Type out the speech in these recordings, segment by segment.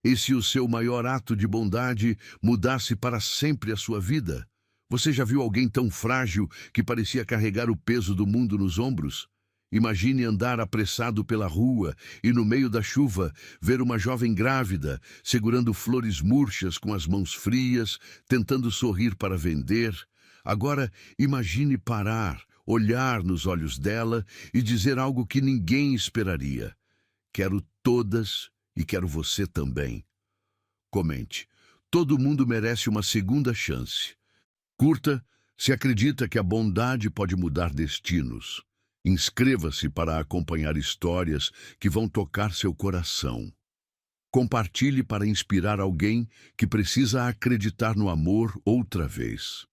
E se o seu maior ato de bondade mudasse para sempre a sua vida? Você já viu alguém tão frágil que parecia carregar o peso do mundo nos ombros? Imagine andar apressado pela rua e, no meio da chuva, ver uma jovem grávida segurando flores murchas com as mãos frias, tentando sorrir para vender. Agora, imagine parar, olhar nos olhos dela e dizer algo que ninguém esperaria. Quero todas e quero você também. Comente. Todo mundo merece uma segunda chance. Curta se acredita que a bondade pode mudar destinos. Inscreva-se para acompanhar histórias que vão tocar seu coração. Compartilhe para inspirar alguém que precisa acreditar no amor outra vez.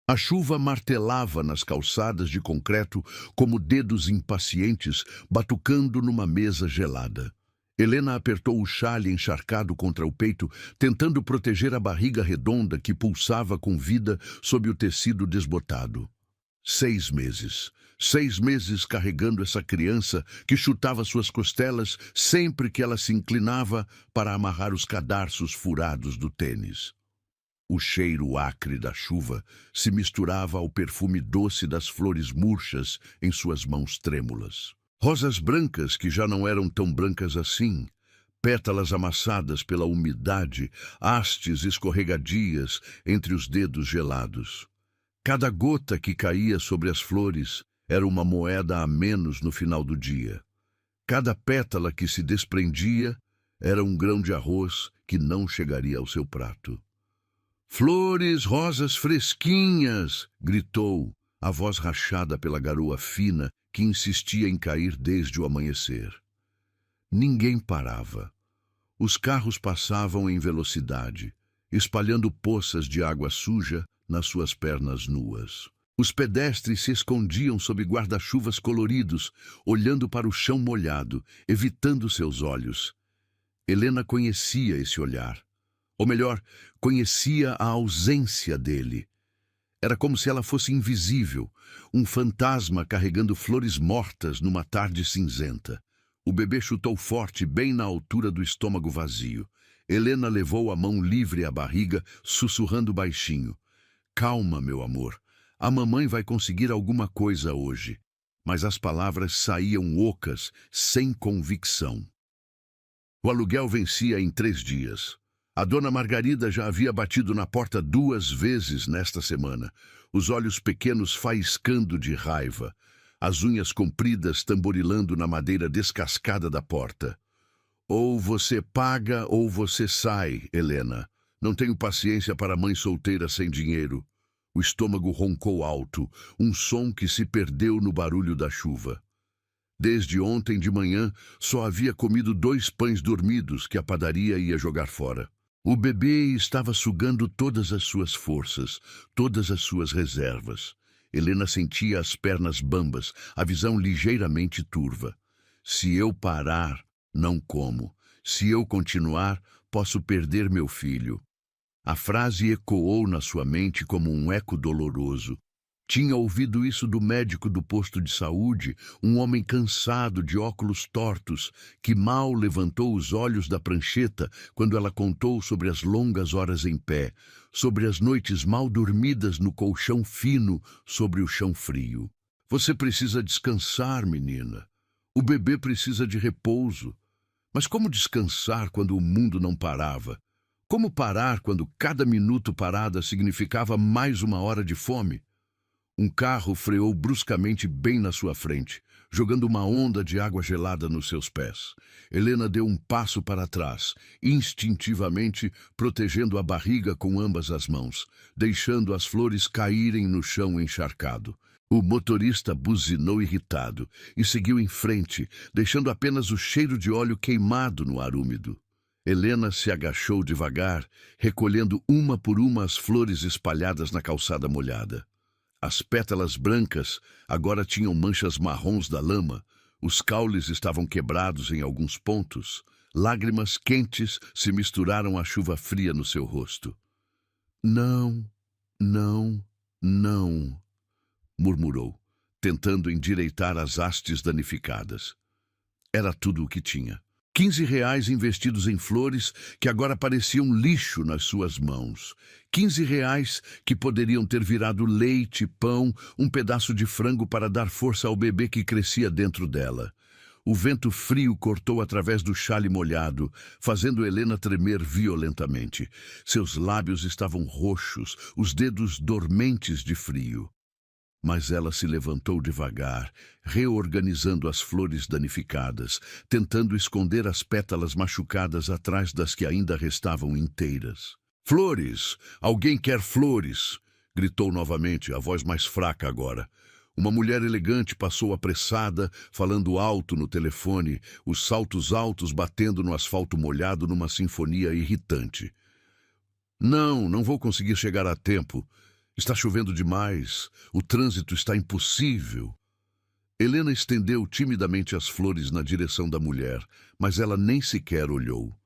A chuva martelava nas calçadas de concreto como dedos impacientes batucando numa mesa gelada. Helena apertou o xale encharcado contra o peito, tentando proteger a barriga redonda que pulsava com vida sob o tecido desbotado. 6 meses. 6 meses carregando essa criança que chutava suas costelas sempre que ela se inclinava para amarrar os cadarços furados do tênis. O cheiro acre da chuva se misturava ao perfume doce das flores murchas em suas mãos trêmulas. Rosas brancas que já não eram tão brancas assim, pétalas amassadas pela umidade, hastes escorregadias entre os dedos gelados. Cada gota que caía sobre as flores era uma moeda a menos no final do dia. Cada pétala que se desprendia era um grão de arroz que não chegaria ao seu prato. "Flores, rosas fresquinhas!" gritou, a voz rachada pela garoa fina que insistia em cair desde o amanhecer. Ninguém parava. Os carros passavam em velocidade, espalhando poças de água suja nas suas pernas nuas. Os pedestres se escondiam sob guarda-chuvas coloridos, olhando para o chão molhado, evitando seus olhos. Helena conhecia esse olhar. Ou melhor, conhecia a ausência dele. Era como se ela fosse invisível, um fantasma carregando flores mortas numa tarde cinzenta. O bebê chutou forte, bem na altura do estômago vazio. Helena levou a mão livre à barriga, sussurrando baixinho. "Calma, meu amor. A mamãe vai conseguir alguma coisa hoje." Mas as palavras saíam ocas, sem convicção. O aluguel vencia em 3 dias. A dona Margarida já havia batido na porta 2 vezes nesta semana, os olhos pequenos faiscando de raiva, as unhas compridas tamborilando na madeira descascada da porta. "Ou você paga ou você sai, Helena. Não tenho paciência para mãe solteira sem dinheiro." O estômago roncou alto, um som que se perdeu no barulho da chuva. Desde ontem de manhã, só havia comido 2 pães dormidos que a padaria ia jogar fora. O bebê estava sugando todas as suas forças, todas as suas reservas. Helena sentia as pernas bambas, a visão ligeiramente turva. "Se eu parar, não como. Se eu continuar, posso perder meu filho." A frase ecoou na sua mente como um eco doloroso. Tinha ouvido isso do médico do posto de saúde, um homem cansado de óculos tortos, que mal levantou os olhos da prancheta quando ela contou sobre as longas horas em pé, sobre as noites mal dormidas no colchão fino sobre o chão frio. "Você precisa descansar, menina. O bebê precisa de repouso." Mas como descansar quando o mundo não parava? Como parar quando cada minuto parada significava mais uma hora de fome? Um carro freou bruscamente bem na sua frente, jogando uma onda de água gelada nos seus pés. Helena deu um passo para trás, instintivamente protegendo a barriga com ambas as mãos, deixando as flores caírem no chão encharcado. O motorista buzinou irritado e seguiu em frente, deixando apenas o cheiro de óleo queimado no ar úmido. Helena se agachou devagar, recolhendo uma por uma as flores espalhadas na calçada molhada. As pétalas brancas agora tinham manchas marrons da lama, os caules estavam quebrados em alguns pontos, lágrimas quentes se misturaram à chuva fria no seu rosto. "Não, não, não", murmurou, tentando endireitar as hastes danificadas. Era tudo o que tinha. R$ 15 investidos em flores que agora pareciam lixo nas suas mãos. R$ 15 que poderiam ter virado leite, pão, um pedaço de frango para dar força ao bebê que crescia dentro dela. O vento frio cortou através do xale molhado, fazendo Helena tremer violentamente. Seus lábios estavam roxos, os dedos dormentes de frio. Mas ela se levantou devagar, reorganizando as flores danificadas, tentando esconder as pétalas machucadas atrás das que ainda restavam inteiras. "Flores! Alguém quer flores!" gritou novamente, a voz mais fraca agora. Uma mulher elegante passou apressada, falando alto no telefone, os saltos altos batendo no asfalto molhado numa sinfonia irritante. Não vou conseguir chegar a tempo. Está chovendo demais. O trânsito está impossível." Helena estendeu timidamente as flores na direção da mulher, mas ela nem sequer olhou.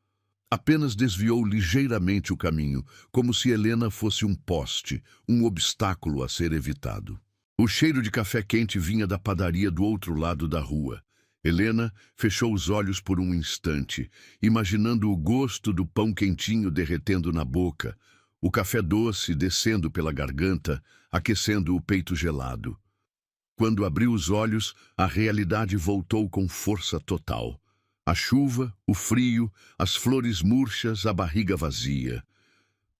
Apenas desviou ligeiramente o caminho, como se Helena fosse um poste, um obstáculo a ser evitado. O cheiro de café quente vinha da padaria do outro lado da rua. Helena fechou os olhos por um instante, imaginando o gosto do pão quentinho derretendo na boca, o café doce descendo pela garganta, aquecendo o peito gelado. Quando abriu os olhos, a realidade voltou com força total. A chuva, o frio, as flores murchas, a barriga vazia.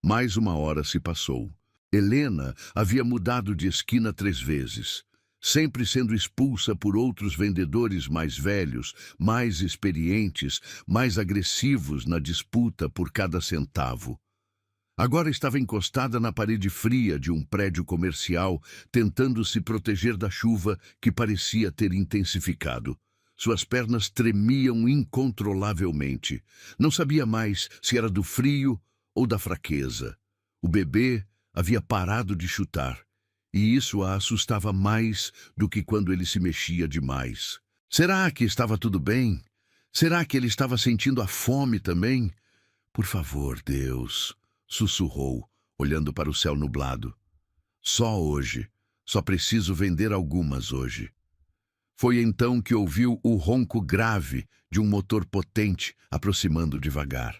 Mais uma hora se passou. Helena havia mudado de esquina 3 vezes, sempre sendo expulsa por outros vendedores mais velhos, mais experientes, mais agressivos na disputa por cada centavo. Agora estava encostada na parede fria de um prédio comercial, tentando se proteger da chuva que parecia ter intensificado. Suas pernas tremiam incontrolavelmente. Não sabia mais se era do frio ou da fraqueza. O bebê havia parado de chutar, e isso a assustava mais do que quando ele se mexia demais. Será que estava tudo bem? Será que ele estava sentindo a fome também? "Por favor, Deus", sussurrou, olhando para o céu nublado. "Só hoje. Só preciso vender algumas hoje." Foi então que ouviu o ronco grave de um motor potente aproximando devagar.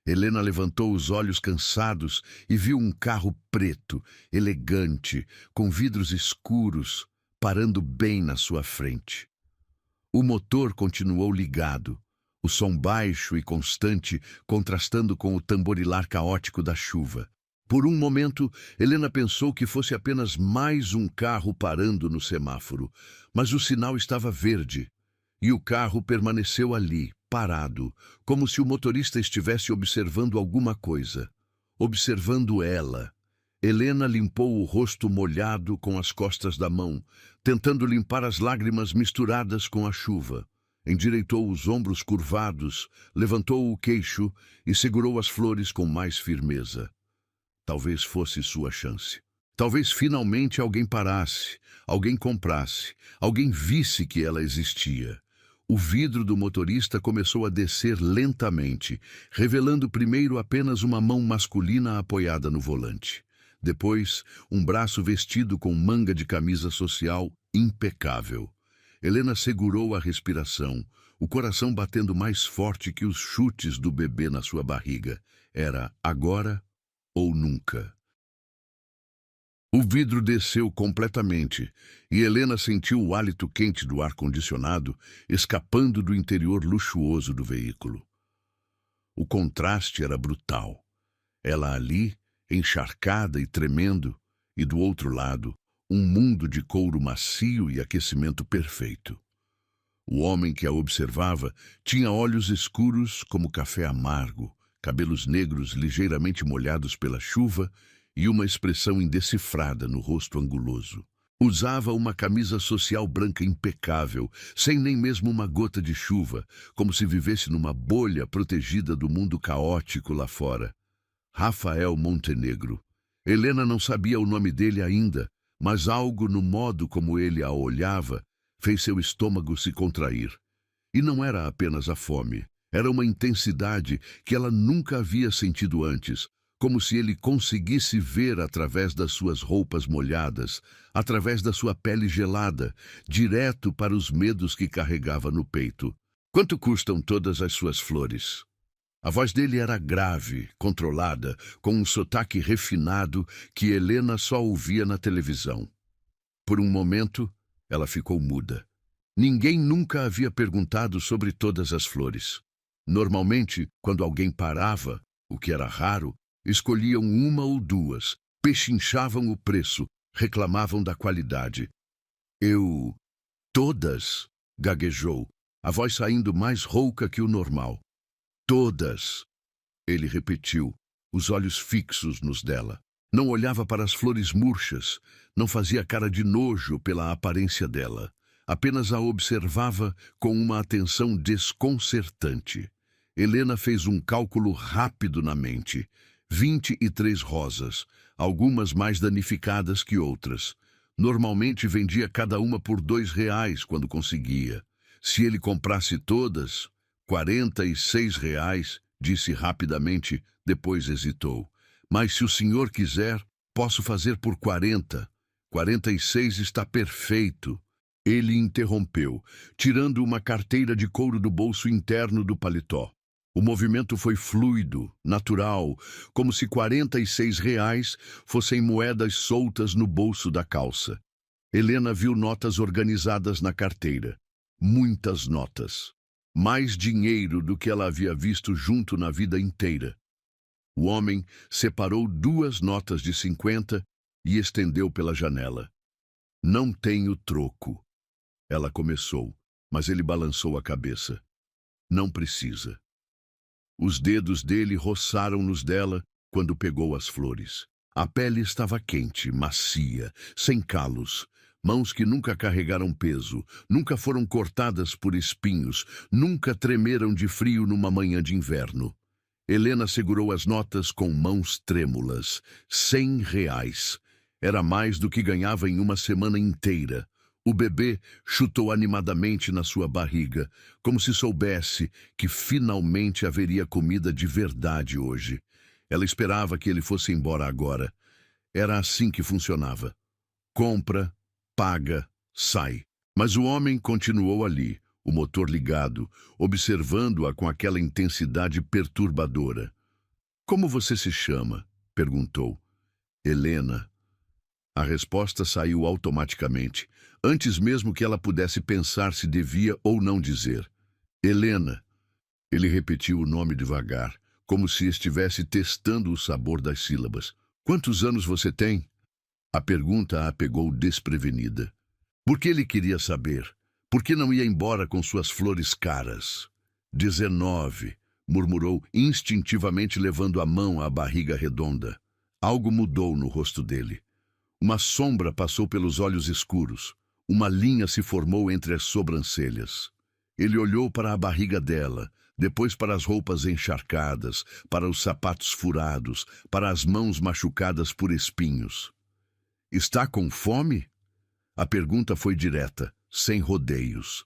Helena levantou os olhos cansados e viu um carro preto, elegante, com vidros escuros, parando bem na sua frente. O motor continuou ligado, o som baixo e constante contrastando com o tamborilar caótico da chuva. Por um momento, Helena pensou que fosse apenas mais um carro parando no semáforo, mas o sinal estava verde, e o carro permaneceu ali, parado, como se o motorista estivesse observando alguma coisa. Observando ela. Helena limpou o rosto molhado com as costas da mão, tentando limpar as lágrimas misturadas com a chuva. Endireitou os ombros curvados, levantou o queixo e segurou as flores com mais firmeza. Talvez fosse sua chance. Talvez finalmente alguém parasse, alguém comprasse, alguém visse que ela existia. O vidro do motorista começou a descer lentamente, revelando primeiro apenas uma mão masculina apoiada no volante. Depois, um braço vestido com manga de camisa social impecável. Helena segurou a respiração, o coração batendo mais forte que os chutes do bebê na sua barriga. Era agora ou nunca. O vidro desceu completamente e Helena sentiu o hálito quente do ar-condicionado escapando do interior luxuoso do veículo. O contraste era brutal. Ela ali, encharcada e tremendo, e do outro lado, um mundo de couro macio e aquecimento perfeito. O homem que a observava tinha olhos escuros como café amargo, cabelos negros ligeiramente molhados pela chuva e uma expressão indecifrada no rosto anguloso. Usava uma camisa social branca impecável, sem nem mesmo uma gota de chuva, como se vivesse numa bolha protegida do mundo caótico lá fora. Rafael Montenegro. Helena não sabia o nome dele ainda, mas algo no modo como ele a olhava fez seu estômago se contrair. E não era apenas a fome, era uma intensidade que ela nunca havia sentido antes, como se ele conseguisse ver através das suas roupas molhadas, através da sua pele gelada, direto para os medos que carregava no peito. Quanto custam todas as suas flores? A voz dele era grave, controlada, com um sotaque refinado que Helena só ouvia na televisão. Por um momento, ela ficou muda. Ninguém nunca havia perguntado sobre todas as flores. Normalmente, quando alguém parava, o que era raro, escolhiam uma ou duas, pechinchavam o preço, reclamavam da qualidade. Eu... Todas, gaguejou, a voz saindo mais rouca que o normal. Todas, ele repetiu, os olhos fixos nos dela. Não olhava para as flores murchas, não fazia cara de nojo pela aparência dela. Apenas a observava com uma atenção desconcertante. Helena fez um cálculo rápido na mente. 23 rosas, algumas mais danificadas que outras. Normalmente vendia cada uma por R$ 2 quando conseguia. Se ele comprasse todas, R$ 46, disse rapidamente, depois hesitou. Mas se o senhor quiser, posso fazer por 40. 46 está perfeito. Ele interrompeu, tirando uma carteira de couro do bolso interno do paletó. O movimento foi fluido, natural, como se R$ 46 fossem moedas soltas no bolso da calça. Helena viu notas organizadas na carteira. Muitas notas. Mais dinheiro do que ela havia visto junto na vida inteira. O homem separou 2 notas de 50 e estendeu pela janela. Não tenho troco. Ela começou, mas ele balançou a cabeça. Não precisa. Os dedos dele roçaram nos dela quando pegou as flores. A pele estava quente, macia, sem calos. Mãos que nunca carregaram peso, nunca foram cortadas por espinhos, nunca tremeram de frio numa manhã de inverno. Helena segurou as notas com mãos trêmulas. R$ 100. Era mais do que ganhava em uma semana inteira. O bebê chutou animadamente na sua barriga, como se soubesse que finalmente haveria comida de verdade hoje. Ela esperava que ele fosse embora agora. Era assim que funcionava. Compra, paga, sai. Mas o homem continuou ali, o motor ligado, observando-a com aquela intensidade perturbadora. Como você se chama? Perguntou. Helena. A resposta saiu automaticamente, antes mesmo que ela pudesse pensar se devia ou não dizer. Helena. Ele repetiu o nome devagar, como se estivesse testando o sabor das sílabas. Quantos anos você tem? A pergunta a pegou desprevenida. Por que ele queria saber? Por que não ia embora com suas flores caras? 19, murmurou instintivamente levando a mão à barriga redonda. Algo mudou no rosto dele. Uma sombra passou pelos olhos escuros. Uma linha se formou entre as sobrancelhas. Ele olhou para a barriga dela, depois para as roupas encharcadas, para os sapatos furados, para as mãos machucadas por espinhos. Está com fome? A pergunta foi direta, sem rodeios.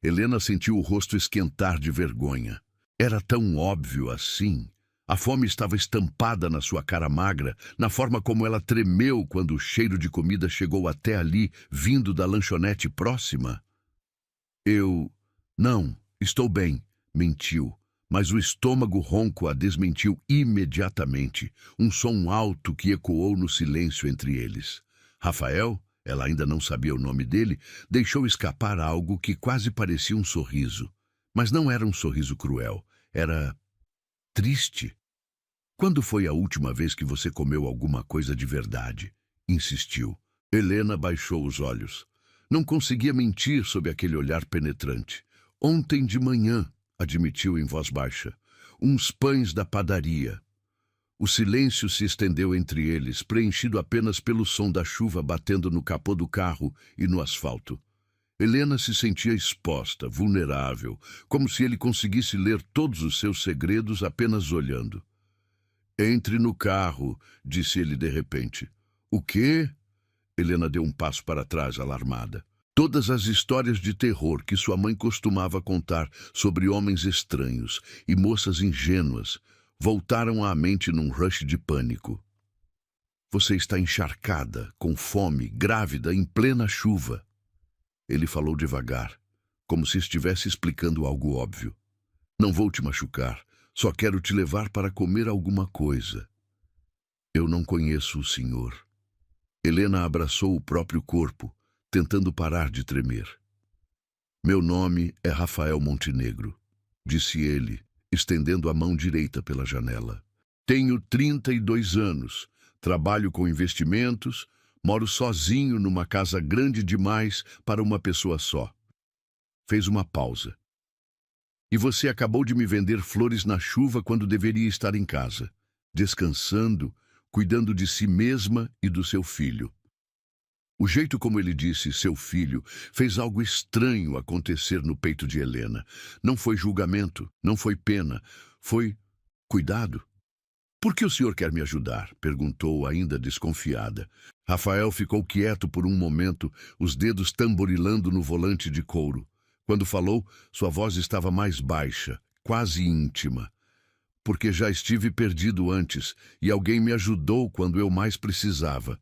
Helena sentiu o rosto esquentar de vergonha. Era tão óbvio assim. A fome estava estampada na sua cara magra, na forma como ela tremeu quando o cheiro de comida chegou até ali, vindo da lanchonete próxima. Não, estou bem, mentiu. Mas o estômago ronco a desmentiu imediatamente, um som alto que ecoou no silêncio entre eles. Rafael, ela ainda não sabia o nome dele, deixou escapar algo que quase parecia um sorriso. Mas não era um sorriso cruel, era triste. Quando foi a última vez que você comeu alguma coisa de verdade? Insistiu. Helena baixou os olhos. Não conseguia mentir sob aquele olhar penetrante. Ontem de manhã, admitiu em voz baixa, uns pães da padaria. O silêncio se estendeu entre eles, preenchido apenas pelo som da chuva batendo no capô do carro e no asfalto. Helena se sentia exposta, vulnerável, como se ele conseguisse ler todos os seus segredos apenas olhando. Entre no carro, disse ele de repente. O quê? Helena deu um passo para trás, alarmada. Todas as histórias de terror que sua mãe costumava contar sobre homens estranhos e moças ingênuas voltaram à mente num rush de pânico. Você está encharcada, com fome, grávida, em plena chuva. Ele falou devagar. como se estivesse explicando algo óbvio. Não vou te machucar, só quero te levar para comer alguma coisa. Eu não conheço o senhor. Helena abraçou o próprio corpo, tentando parar de tremer. Meu nome é Rafael Montenegro, disse ele, estendendo a mão direita pela janela. Tenho 32 anos, trabalho com investimentos, moro sozinho numa casa grande demais para uma pessoa só. Fez uma pausa. E você acabou de me vender flores na chuva quando deveria estar em casa, descansando, cuidando de si mesma e do seu filho. O jeito como ele disse seu filho fez algo estranho acontecer no peito de Helena. Não foi julgamento, não foi pena, foi cuidado. Por que o senhor quer me ajudar? Perguntou, ainda desconfiada. Rafael ficou quieto por um momento, os dedos tamborilando no volante de couro. Quando falou, sua voz estava mais baixa, quase íntima. Porque já estive perdido antes e alguém me ajudou quando eu mais precisava.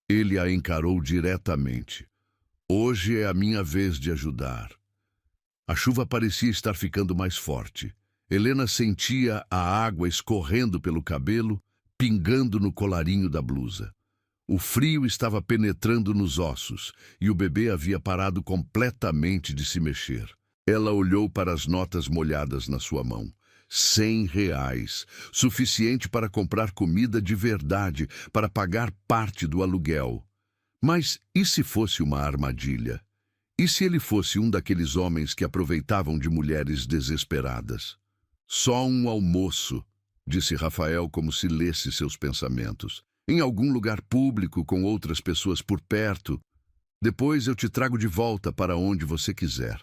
Ele a encarou diretamente. Hoje é a minha vez de ajudar. A chuva parecia estar ficando mais forte. Helena sentia a água escorrendo pelo cabelo, pingando no colarinho da blusa. O frio estava penetrando nos ossos e o bebê havia parado completamente de se mexer. Ela olhou para as notas molhadas na sua mão. R$ 100, suficiente para comprar comida de verdade, para pagar parte do aluguel. Mas e se fosse uma armadilha? E se ele fosse um daqueles homens que aproveitavam de mulheres desesperadas? Só um almoço, disse Rafael como se lesse seus pensamentos. Em algum lugar público com outras pessoas por perto. Depois eu te trago de volta para onde você quiser.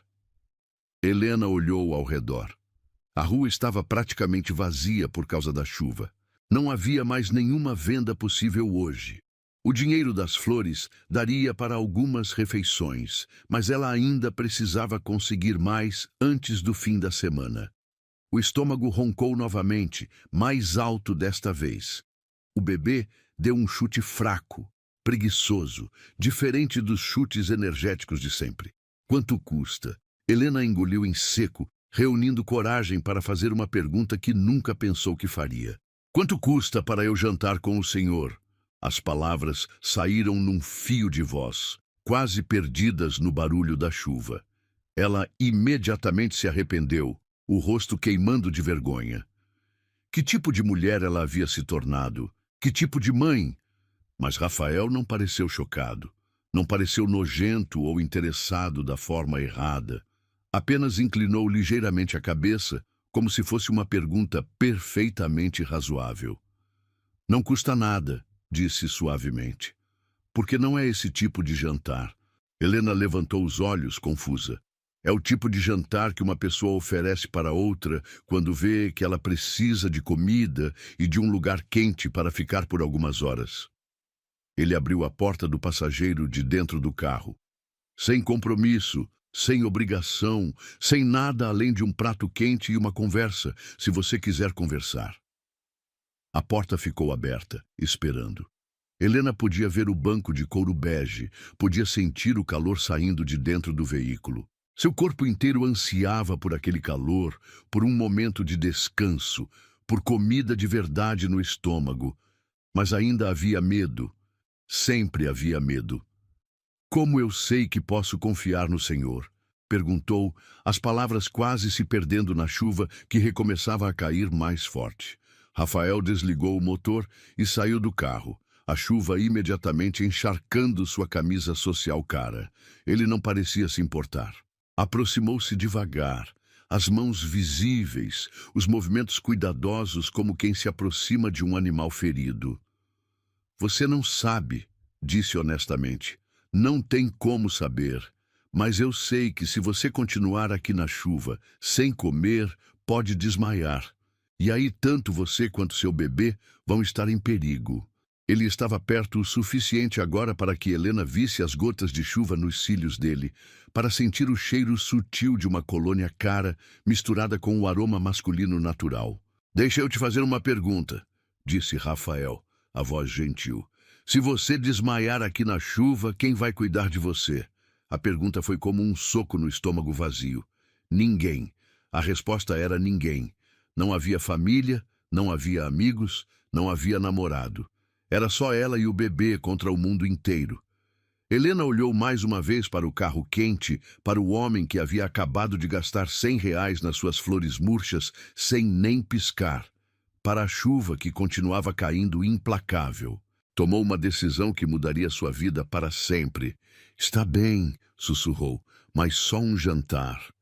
Helena olhou ao redor. A rua estava praticamente vazia por causa da chuva. Não havia mais nenhuma venda possível hoje. O dinheiro das flores daria para algumas refeições, mas ela ainda precisava conseguir mais antes do fim da semana. O estômago roncou novamente, mais alto desta vez. O bebê deu um chute fraco, preguiçoso, diferente dos chutes energéticos de sempre. Quanto custa? Helena engoliu em seco, reunindo coragem para fazer uma pergunta que nunca pensou que faria. Quanto custa para eu jantar com o senhor? As palavras saíram num fio de voz, quase perdidas no barulho da chuva. Ela imediatamente se arrependeu, o rosto queimando de vergonha. Que tipo de mulher ela havia se tornado? Que tipo de mãe? Mas Rafael não pareceu chocado. Não pareceu nojento ou interessado da forma errada. Apenas inclinou ligeiramente a cabeça, como se fosse uma pergunta perfeitamente razoável. Não custa nada, disse suavemente. Porque não é esse tipo de jantar. Helena levantou os olhos, confusa. É o tipo de jantar que uma pessoa oferece para outra quando vê que ela precisa de comida e de um lugar quente para ficar por algumas horas. Ele abriu a porta do passageiro de dentro do carro. Sem compromisso, sem obrigação, sem nada além de um prato quente e uma conversa, se você quiser conversar. A porta ficou aberta, esperando. Helena podia ver o banco de couro bege, podia sentir o calor saindo de dentro do veículo. Seu corpo inteiro ansiava por aquele calor, por um momento de descanso, por comida de verdade no estômago. Mas ainda havia medo. Sempre havia medo. Como eu sei que posso confiar no Senhor? Perguntou, as palavras quase se perdendo na chuva que recomeçava a cair mais forte. Rafael desligou o motor e saiu do carro, a chuva imediatamente encharcando sua camisa social cara. Ele não parecia se importar. Aproximou-se devagar, as mãos visíveis, os movimentos cuidadosos como quem se aproxima de um animal ferido. Você não sabe, disse honestamente. Não tem como saber, mas eu sei que se você continuar aqui na chuva, sem comer, pode desmaiar. E aí tanto você quanto seu bebê vão estar em perigo. Ele estava perto o suficiente agora para que Helena visse as gotas de chuva nos cílios dele, para sentir o cheiro sutil de uma colônia cara misturada com o aroma masculino natural. Deixa eu te fazer uma pergunta, disse Rafael, a voz gentil. Se você desmaiar aqui na chuva, quem vai cuidar de você? A pergunta foi como um soco no estômago vazio. Ninguém. A resposta era ninguém. Não havia família, não havia amigos, não havia namorado. Era só ela e o bebê contra o mundo inteiro. Helena olhou mais uma vez para o carro quente, para o homem que havia acabado de gastar R$ 100 nas suas flores murchas sem nem piscar, para a chuva que continuava caindo implacável. Tomou uma decisão que mudaria sua vida para sempre. Está bem, sussurrou, mas só um jantar.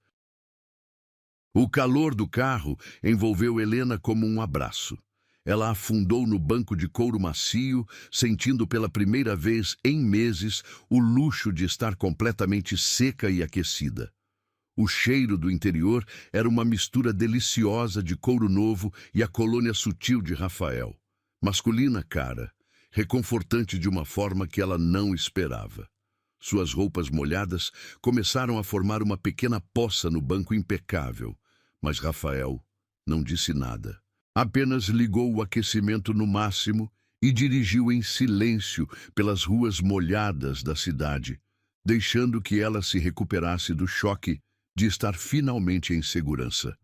O calor do carro envolveu Helena como um abraço. Ela afundou no banco de couro macio, sentindo pela primeira vez em meses o luxo de estar completamente seca e aquecida. O cheiro do interior era uma mistura deliciosa de couro novo e a colônia sutil de Rafael. Masculina cara, reconfortante de uma forma que ela não esperava. Suas roupas molhadas começaram a formar uma pequena poça no banco impecável, mas Rafael não disse nada. Apenas ligou o aquecimento no máximo e dirigiu em silêncio pelas ruas molhadas da cidade, deixando que ela se recuperasse do choque de estar finalmente em segurança.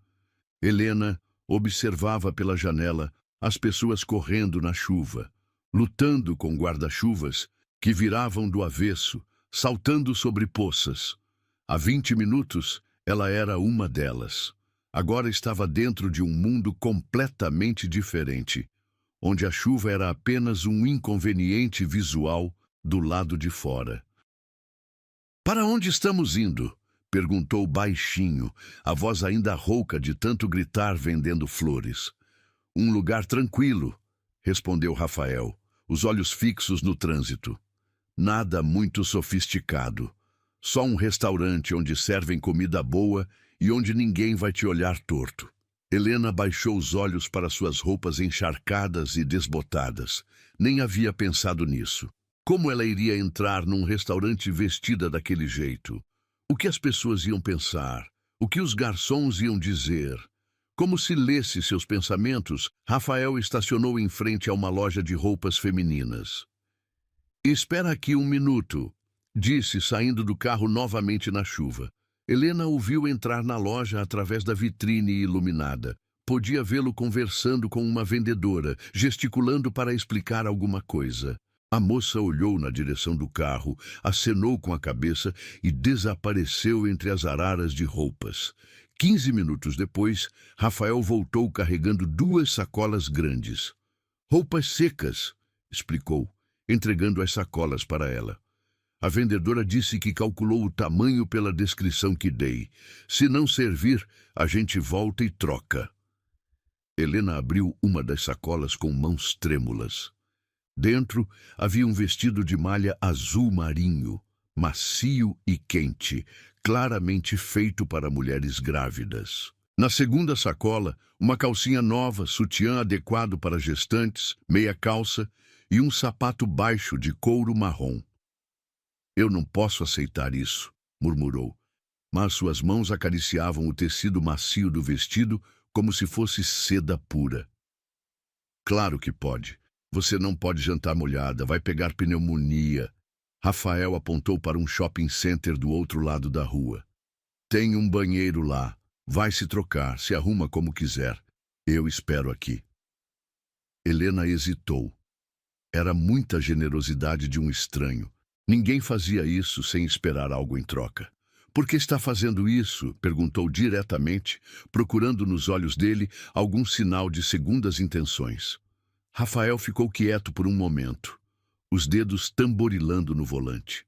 Helena observava pela janela as pessoas correndo na chuva, lutando com guarda-chuvas que viravam do avesso, saltando sobre poças. Há 20 minutos, ela era uma delas. Agora estava dentro de um mundo completamente diferente, onde a chuva era apenas um inconveniente visual do lado de fora. "Para onde estamos indo?" perguntou baixinho, a voz ainda rouca de tanto gritar vendendo flores. "Um lugar tranquilo", respondeu Rafael, os olhos fixos no trânsito. "Nada muito sofisticado. Só um restaurante onde servem comida boa e onde ninguém vai te olhar torto." Helena baixou os olhos para suas roupas encharcadas e desbotadas. Nem havia pensado nisso. Como ela iria entrar num restaurante vestida daquele jeito? O que as pessoas iam pensar? O que os garçons iam dizer? Como se lesse seus pensamentos, Rafael estacionou em frente a uma loja de roupas femininas. "Espera aqui um minuto", disse, saindo do carro novamente na chuva. Helena o viu entrar na loja através da vitrine iluminada. Podia vê-lo conversando com uma vendedora, gesticulando para explicar alguma coisa. A moça olhou na direção do carro, acenou com a cabeça e desapareceu entre as araras de roupas. 15 minutos depois, Rafael voltou carregando 2 sacolas grandes. "Roupas secas", explicou, entregando as sacolas para ela. A vendedora disse que calculou o tamanho pela descrição que dei. "Se não servir, a gente volta e troca." Helena abriu uma das sacolas com mãos trêmulas. Dentro havia um vestido de malha azul marinho, macio e quente, claramente feito para mulheres grávidas. Na segunda sacola, uma calcinha nova, sutiã adequado para gestantes, meia calça e um sapato baixo de couro marrom. "Eu não posso aceitar isso", murmurou, mas suas mãos acariciavam o tecido macio do vestido como se fosse seda pura. "Claro que pode. Você não pode jantar molhada, vai pegar pneumonia." Rafael apontou para um shopping center do outro lado da rua. "Tem um banheiro lá. Vai se trocar, se arruma como quiser. Eu espero aqui." Helena hesitou. Era muita generosidade de um estranho. Ninguém fazia isso sem esperar algo em troca. "Por que está fazendo isso?" perguntou diretamente, procurando nos olhos dele algum sinal de segundas intenções. Rafael ficou quieto por um momento, os dedos tamborilando no volante.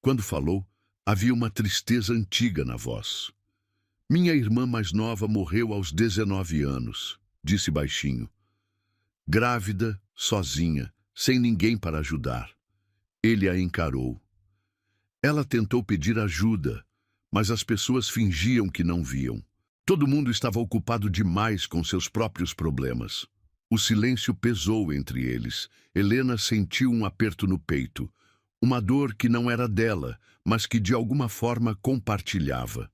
Quando falou, havia uma tristeza antiga na voz. "Minha irmã mais nova morreu aos 19 anos", disse baixinho. "Grávida, sozinha, sem ninguém para ajudar." Ele a encarou. Ela tentou pedir ajuda, mas as pessoas fingiam que não viam. Todo mundo estava ocupado demais com seus próprios problemas. O silêncio pesou entre eles. Helena sentiu um aperto no peito, uma dor que não era dela, mas que de alguma forma compartilhava.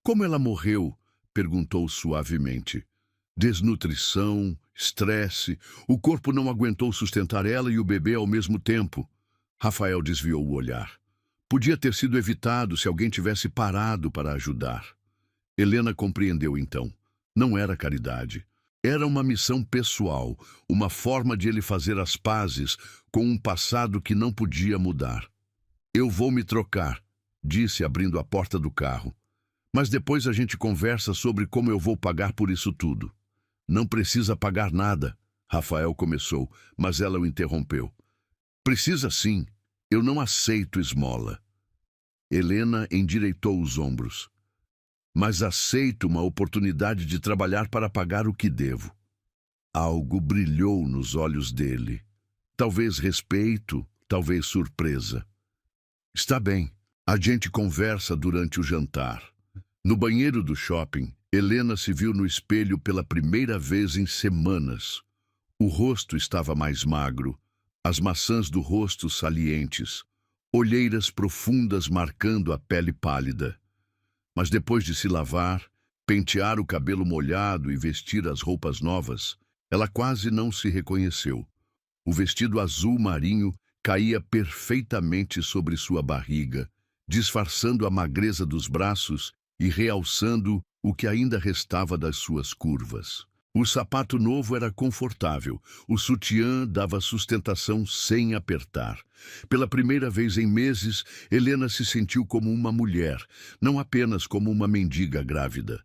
"Como ela morreu?" perguntou suavemente. "Desnutrição, estresse, o corpo não aguentou sustentar ela e o bebê ao mesmo tempo." Rafael desviou o olhar. Podia ter sido evitado se alguém tivesse parado para ajudar. Helena compreendeu então. Não era caridade. Era uma missão pessoal, uma forma de ele fazer as pazes com um passado que não podia mudar. Eu vou me trocar, disse abrindo a porta do carro. Mas depois a gente conversa sobre como eu vou pagar por isso tudo. Não precisa pagar nada, Rafael começou, mas ela o interrompeu. Precisa sim, eu não aceito esmola. Helena endireitou os ombros. Mas aceito uma oportunidade de trabalhar para pagar o que devo. Algo brilhou nos olhos dele. Talvez respeito, talvez surpresa. Está bem, a gente conversa durante o jantar. No banheiro do shopping, Helena se viu no espelho pela primeira vez em semanas. O rosto estava mais magro, as maçãs do rosto salientes, olheiras profundas marcando a pele pálida. Mas depois de se lavar, pentear o cabelo molhado e vestir as roupas novas, ela quase não se reconheceu. O vestido azul marinho caía perfeitamente sobre sua barriga, disfarçando a magreza dos braços e realçando o que ainda restava das suas curvas. O sapato novo era confortável, o sutiã dava sustentação sem apertar. Pela primeira vez em meses, Helena se sentiu como uma mulher, não apenas como uma mendiga grávida.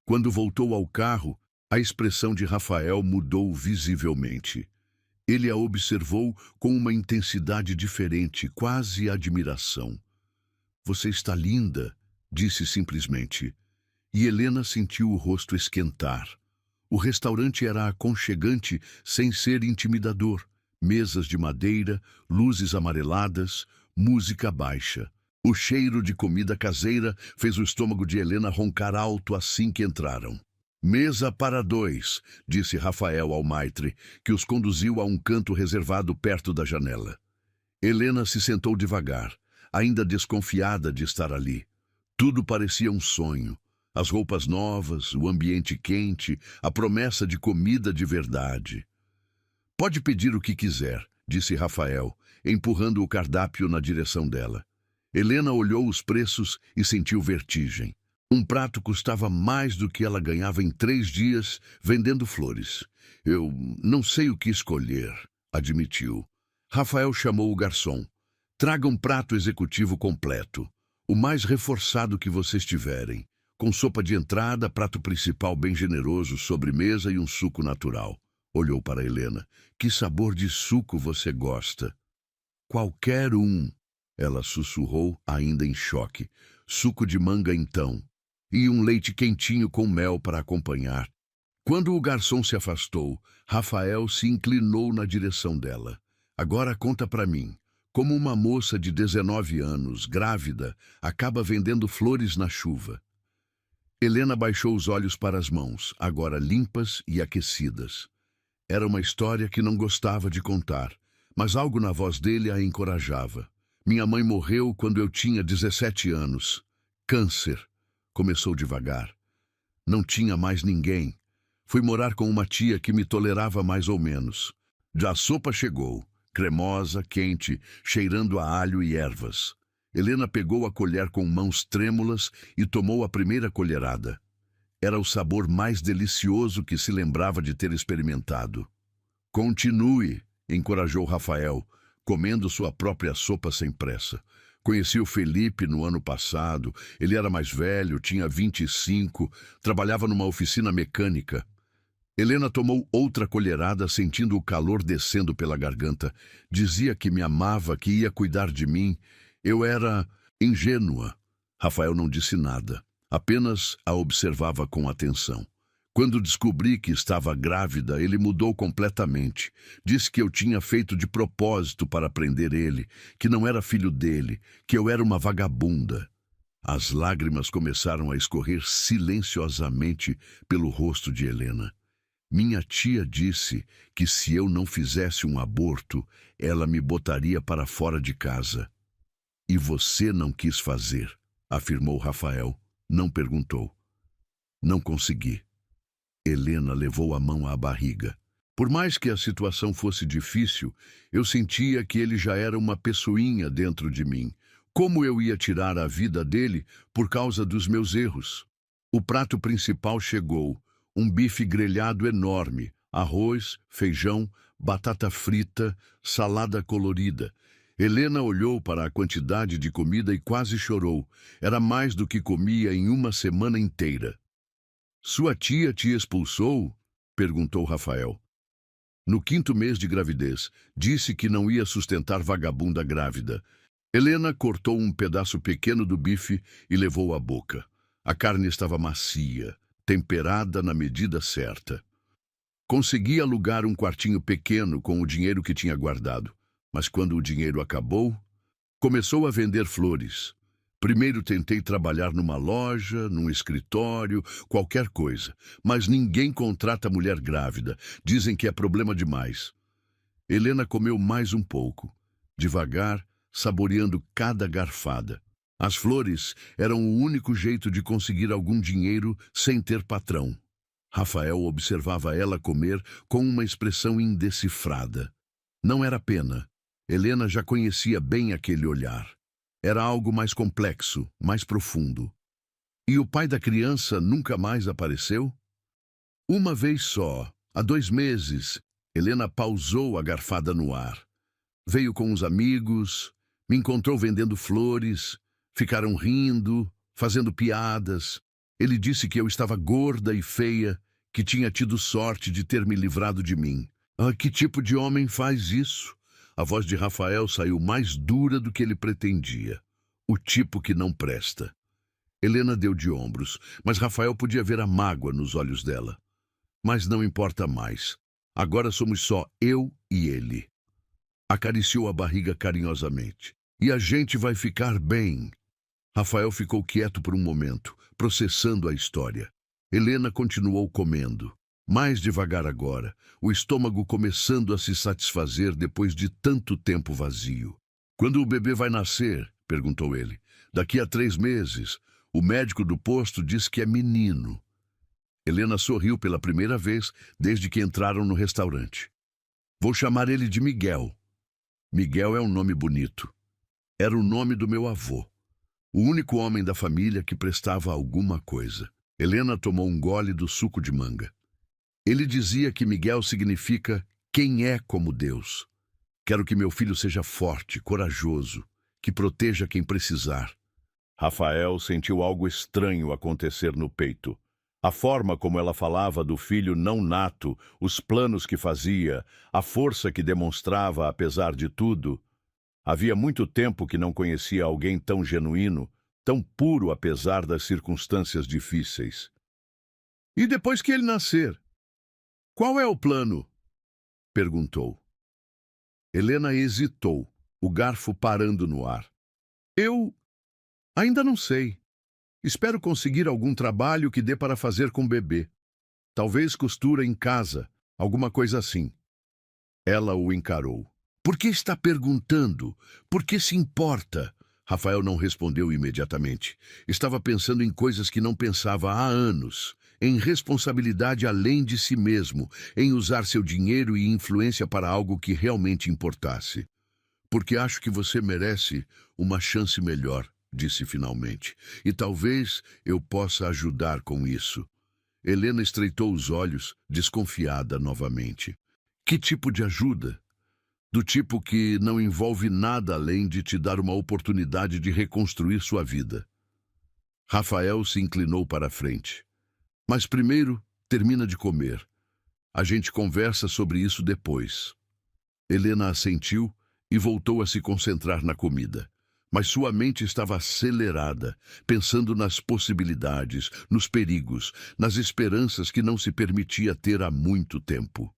Quando voltou ao carro, a expressão de Rafael mudou visivelmente. Ele a observou com uma intensidade diferente, quase admiração. Você está linda, disse simplesmente. E Helena sentiu o rosto esquentar. O restaurante era aconchegante sem ser intimidador. Mesas de madeira, luzes amareladas, música baixa. O cheiro de comida caseira fez o estômago de Helena roncar alto assim que entraram. Mesa para dois, disse Rafael ao maitre, que os conduziu a um canto reservado perto da janela. Helena se sentou devagar, ainda desconfiada de estar ali. Tudo parecia um sonho. As roupas novas, o ambiente quente, a promessa de comida de verdade. Pode pedir o que quiser, disse Rafael, empurrando o cardápio na direção dela. Helena olhou os preços e sentiu vertigem. Um prato custava mais do que ela ganhava em 3 dias vendendo flores. Eu não sei o que escolher, admitiu. Rafael chamou o garçom. Traga um prato executivo completo, o mais reforçado que vocês tiverem, com sopa de entrada, prato principal bem generoso, sobremesa e um suco natural. Olhou para Helena. Que sabor de suco você gosta? Qualquer um, ela sussurrou, ainda em choque. Suco de manga então. E um leite quentinho com mel para acompanhar. Quando o garçom se afastou, Rafael se inclinou na direção dela. Agora conta para mim, como uma moça de 19 anos, grávida, acaba vendendo flores na chuva. Helena baixou os olhos para as mãos, agora limpas e aquecidas. Era uma história que não gostava de contar, mas algo na voz dele a encorajava. Minha mãe morreu quando eu tinha 17 anos. Câncer. Começou devagar. Não tinha mais ninguém. Fui morar com uma tia que me tolerava mais ou menos. Já a sopa chegou, cremosa, quente, cheirando a alho e ervas. Helena pegou a colher com mãos trêmulas e tomou a primeira colherada. Era o sabor mais delicioso que se lembrava de ter experimentado. Continue, encorajou Rafael, comendo sua própria sopa sem pressa. Conheci o Felipe no ano passado. Ele era mais velho, tinha 25, trabalhava numa oficina mecânica. Helena tomou outra colherada, sentindo o calor descendo pela garganta. Dizia que me amava, que ia cuidar de mim. Eu era ingênua. Rafael não disse nada, apenas a observava com atenção. Quando descobri que estava grávida, ele mudou completamente. Disse que eu tinha feito de propósito para prender ele, que não era filho dele, que eu era uma vagabunda. As lágrimas começaram a escorrer silenciosamente pelo rosto de Helena. Minha tia disse que se eu não fizesse um aborto, ela me botaria para fora de casa. E você não quis fazer, afirmou Rafael. Não perguntou. Não consegui. Helena levou a mão à barriga. Por mais que a situação fosse difícil, eu sentia que ele já era uma pessoinha dentro de mim, Como eu ia tirar a vida dele por causa dos meus erros? O prato principal chegou, um bife grelhado enorme, arroz, feijão, batata frita, salada colorida. Helena olhou para a quantidade de comida e quase chorou. Era mais do que comia em uma semana inteira. Sua tia te expulsou? Perguntou Rafael. No 5º mês de gravidez, disse que não ia sustentar vagabunda grávida. Helena cortou um pedaço pequeno do bife e levou à boca. A carne estava macia, temperada na medida certa. Consegui alugar um quartinho pequeno com o dinheiro que tinha guardado. Mas quando o dinheiro acabou, começou a vender flores. Primeiro tentei trabalhar numa loja, num escritório, qualquer coisa. Mas ninguém contrata mulher grávida. Dizem que é problema demais. Helena comeu mais um pouco, devagar, saboreando cada garfada. As flores eram o único jeito de conseguir algum dinheiro sem ter patrão. Rafael observava ela comer com uma expressão indecifrada. Não era pena. Helena já conhecia bem aquele olhar. Era algo mais complexo, mais profundo. E o pai da criança nunca mais apareceu? Uma vez só, há 2 meses, Helena pausou a garfada no ar. Veio com uns amigos, me encontrou vendendo flores, ficaram rindo, fazendo piadas. Ele disse que eu estava gorda e feia, que tinha tido sorte de ter me livrado de mim. Ah, que tipo de homem faz isso? A voz de Rafael saiu mais dura do que ele pretendia. O tipo que não presta. Helena deu de ombros, mas Rafael podia ver a mágoa nos olhos dela. Mas não importa mais. Agora somos só eu e ele. Acariciou a barriga carinhosamente. E a gente vai ficar bem. Rafael ficou quieto por um momento, processando a história. Helena continuou comendo. Mais devagar agora, o estômago começando a se satisfazer depois de tanto tempo vazio. Quando o bebê vai nascer? Perguntou ele. Daqui a 3 meses. O médico do posto diz que é menino. Helena sorriu pela primeira vez desde que entraram no restaurante. Vou chamar ele de Miguel. Miguel é um nome bonito. Era o nome do meu avô. O único homem da família que prestava alguma coisa. Helena tomou um gole do suco de manga. Ele dizia que Miguel significa quem é como Deus. Quero que meu filho seja forte, corajoso, que proteja quem precisar. Rafael sentiu algo estranho acontecer no peito. A forma como ela falava do filho não nato, os planos que fazia, a força que demonstrava apesar de tudo. Havia muito tempo que não conhecia alguém tão genuíno, tão puro apesar das circunstâncias difíceis. E depois que ele nascer? Qual é o plano? Perguntou. Helena hesitou, o garfo parando no ar. Eu ainda não sei. Espero conseguir algum trabalho que dê para fazer com o bebê. Talvez costura em casa, alguma coisa assim. Ela o encarou. Por que está perguntando? Por que se importa? Rafael não respondeu imediatamente. Estava pensando em coisas que não pensava há anos. Em responsabilidade além de si mesmo, em usar seu dinheiro e influência para algo que realmente importasse. Porque acho que você merece uma chance melhor, disse finalmente. E talvez eu possa ajudar com isso. Helena estreitou os olhos, desconfiada novamente. Que tipo de ajuda? Do tipo que não envolve nada além de te dar uma oportunidade de reconstruir sua vida. Rafael se inclinou para a frente. Mas primeiro, termina de comer. A gente conversa sobre isso depois. Helena assentiu e voltou a se concentrar na comida. Mas sua mente estava acelerada, pensando nas possibilidades, nos perigos, nas esperanças que não se permitia ter há muito tempo.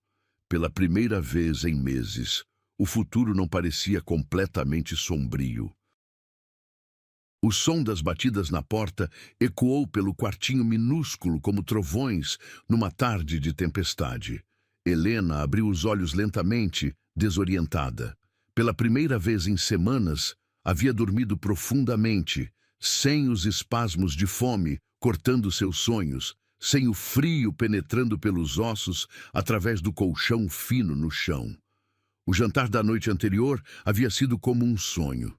Pela primeira vez em meses, o futuro não parecia completamente sombrio. O som das batidas na porta ecoou pelo quartinho minúsculo como trovões numa tarde de tempestade. Helena abriu os olhos lentamente, desorientada. Pela primeira vez em semanas, havia dormido profundamente, sem os espasmos de fome cortando seus sonhos, sem o frio penetrando pelos ossos através do colchão fino no chão. O jantar da noite anterior havia sido como um sonho.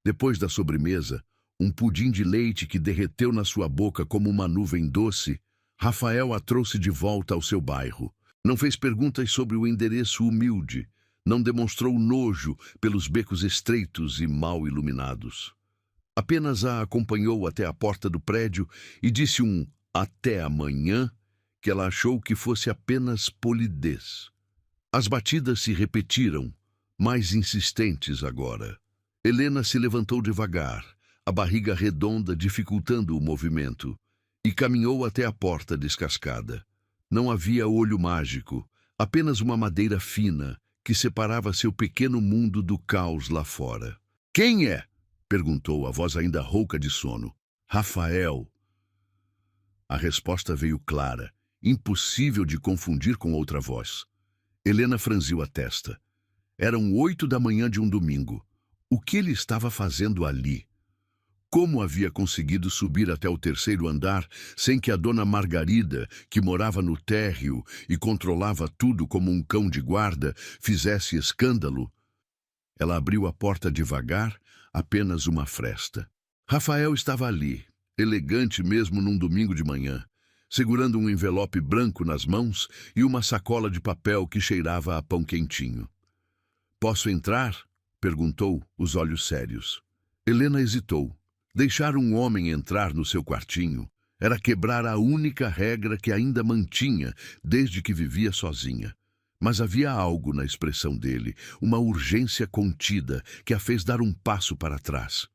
Depois da sobremesa, um pudim de leite que derreteu na sua boca como uma nuvem doce, Rafael a trouxe de volta ao seu bairro. Não fez perguntas sobre o endereço humilde, não demonstrou nojo pelos becos estreitos e mal iluminados. Apenas a acompanhou até a porta do prédio e disse um "até amanhã", que ela achou que fosse apenas polidez. As batidas se repetiram, mais insistentes agora. Helena se levantou devagar, a barriga redonda dificultando o movimento, e caminhou até a porta descascada. Não havia olho mágico, apenas uma madeira fina que separava seu pequeno mundo do caos lá fora. "Quem é?" perguntou, a voz ainda rouca de sono. "Rafael." A resposta veio clara, impossível de confundir com outra voz. Helena franziu a testa. Eram 8 da manhã de um domingo. O que ele estava fazendo ali? Como havia conseguido subir até o 3º andar sem que a dona Margarida, que morava no térreo e controlava tudo como um cão de guarda, fizesse escândalo? Ela abriu a porta devagar, apenas uma fresta. Rafael estava ali, elegante mesmo num domingo de manhã, segurando um envelope branco nas mãos e uma sacola de papel que cheirava a pão quentinho. "Posso entrar?" perguntou, os olhos sérios. Helena hesitou. Deixar um homem entrar no seu quartinho era quebrar a única regra que ainda mantinha desde que vivia sozinha. Mas havia algo na expressão dele, uma urgência contida que a fez dar um passo para trás.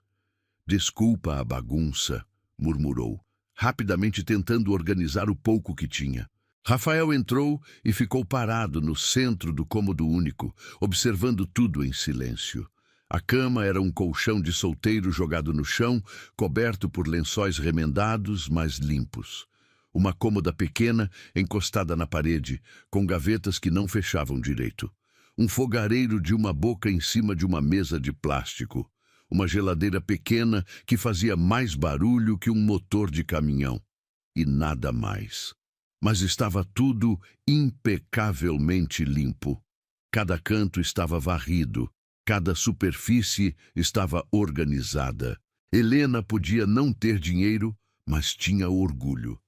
"Desculpa a bagunça", murmurou, rapidamente tentando organizar o pouco que tinha. Rafael entrou e ficou parado no centro do cômodo único, observando tudo em silêncio. A cama era um colchão de solteiro jogado no chão, coberto por lençóis remendados, mas limpos. Uma cômoda pequena, encostada na parede, com gavetas que não fechavam direito. Um fogareiro de uma boca em cima de uma mesa de plástico. Uma geladeira pequena que fazia mais barulho que um motor de caminhão. E nada mais. Mas estava tudo impecavelmente limpo. Cada canto estava varrido. Cada superfície estava organizada. Helena podia não ter dinheiro, mas tinha orgulho.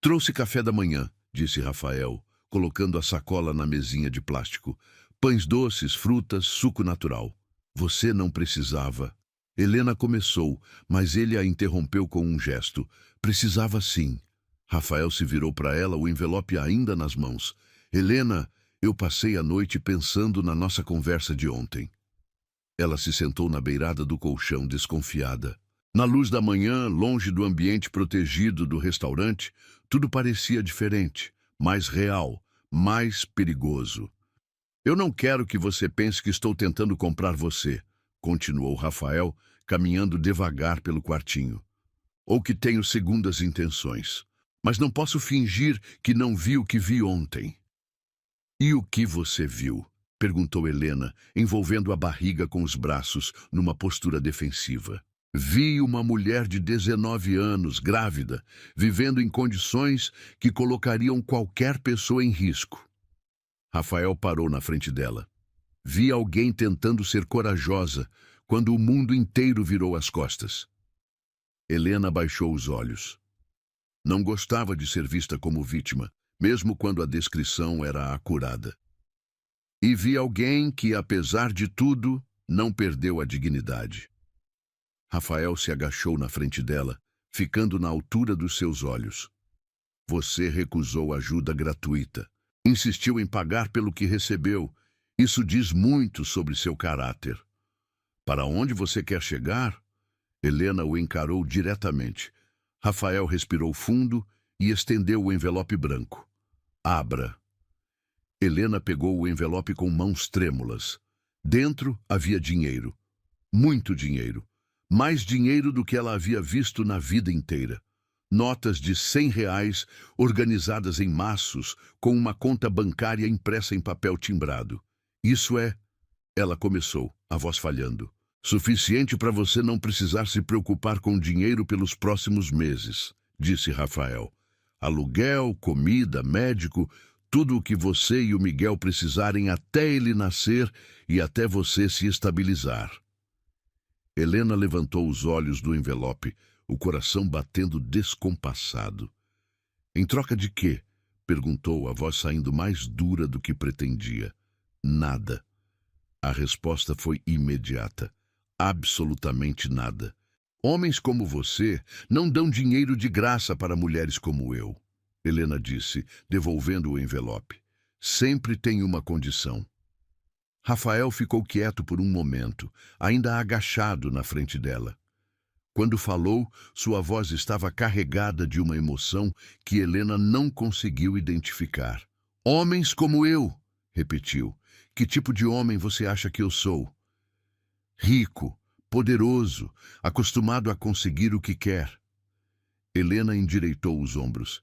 "Trouxe café da manhã", disse Rafael, colocando a sacola na mesinha de plástico. "Pães doces, frutas, suco natural." "Você não precisava." Helena começou, mas ele a interrompeu com um gesto. "Precisava sim." Rafael se virou para ela, o envelope ainda nas mãos. "Helena, eu passei a noite pensando na nossa conversa de ontem." Ela se sentou na beirada do colchão, desconfiada. Na luz da manhã, longe do ambiente protegido do restaurante, tudo parecia diferente, mais real, mais perigoso. "Eu não quero que você pense que estou tentando comprar você", continuou Rafael, caminhando devagar pelo quartinho. "Ou que tenho segundas intenções. Mas não posso fingir que não vi o que vi ontem." "E o que você viu?" perguntou Helena, envolvendo a barriga com os braços numa postura defensiva. "Vi uma mulher de 19 anos, grávida, vivendo em condições que colocariam qualquer pessoa em risco." Rafael parou na frente dela. "Vi alguém tentando ser corajosa quando o mundo inteiro virou as costas." Helena baixou os olhos. Não gostava de ser vista como vítima, mesmo quando a descrição era acurada. "E vi alguém que, apesar de tudo, não perdeu a dignidade." Rafael se agachou na frente dela, ficando na altura dos seus olhos. "Você recusou ajuda gratuita. Insistiu em pagar pelo que recebeu. Isso diz muito sobre seu caráter." "Para onde você quer chegar?" Helena o encarou diretamente. Rafael respirou fundo e estendeu o envelope branco. "Abra." Helena pegou o envelope com mãos trêmulas. Dentro havia dinheiro. Muito dinheiro. Mais dinheiro do que ela havia visto na vida inteira. Notas de R$ 100 organizadas em maços com uma conta bancária impressa em papel timbrado. "Isso é..." ela começou, a voz falhando. "Suficiente para você não precisar se preocupar com dinheiro pelos próximos meses", disse Rafael. "Aluguel, comida, médico, tudo o que você e o Miguel precisarem até ele nascer e até você se estabilizar." Helena levantou os olhos do envelope, o coração batendo descompassado. Em troca de quê? Perguntou, a voz saindo mais dura do que pretendia. Nada. A resposta foi imediata. Absolutamente nada. Homens como você não dão dinheiro de graça para mulheres como eu, Helena disse, devolvendo o envelope. Sempre tem uma condição. Rafael ficou quieto por um momento, ainda agachado na frente dela. Quando falou, sua voz estava carregada de uma emoção que Helena não conseguiu identificar. Homens como eu, repetiu. Que tipo de homem você acha que eu sou? Rico, poderoso, acostumado a conseguir o que quer. Helena endireitou os ombros.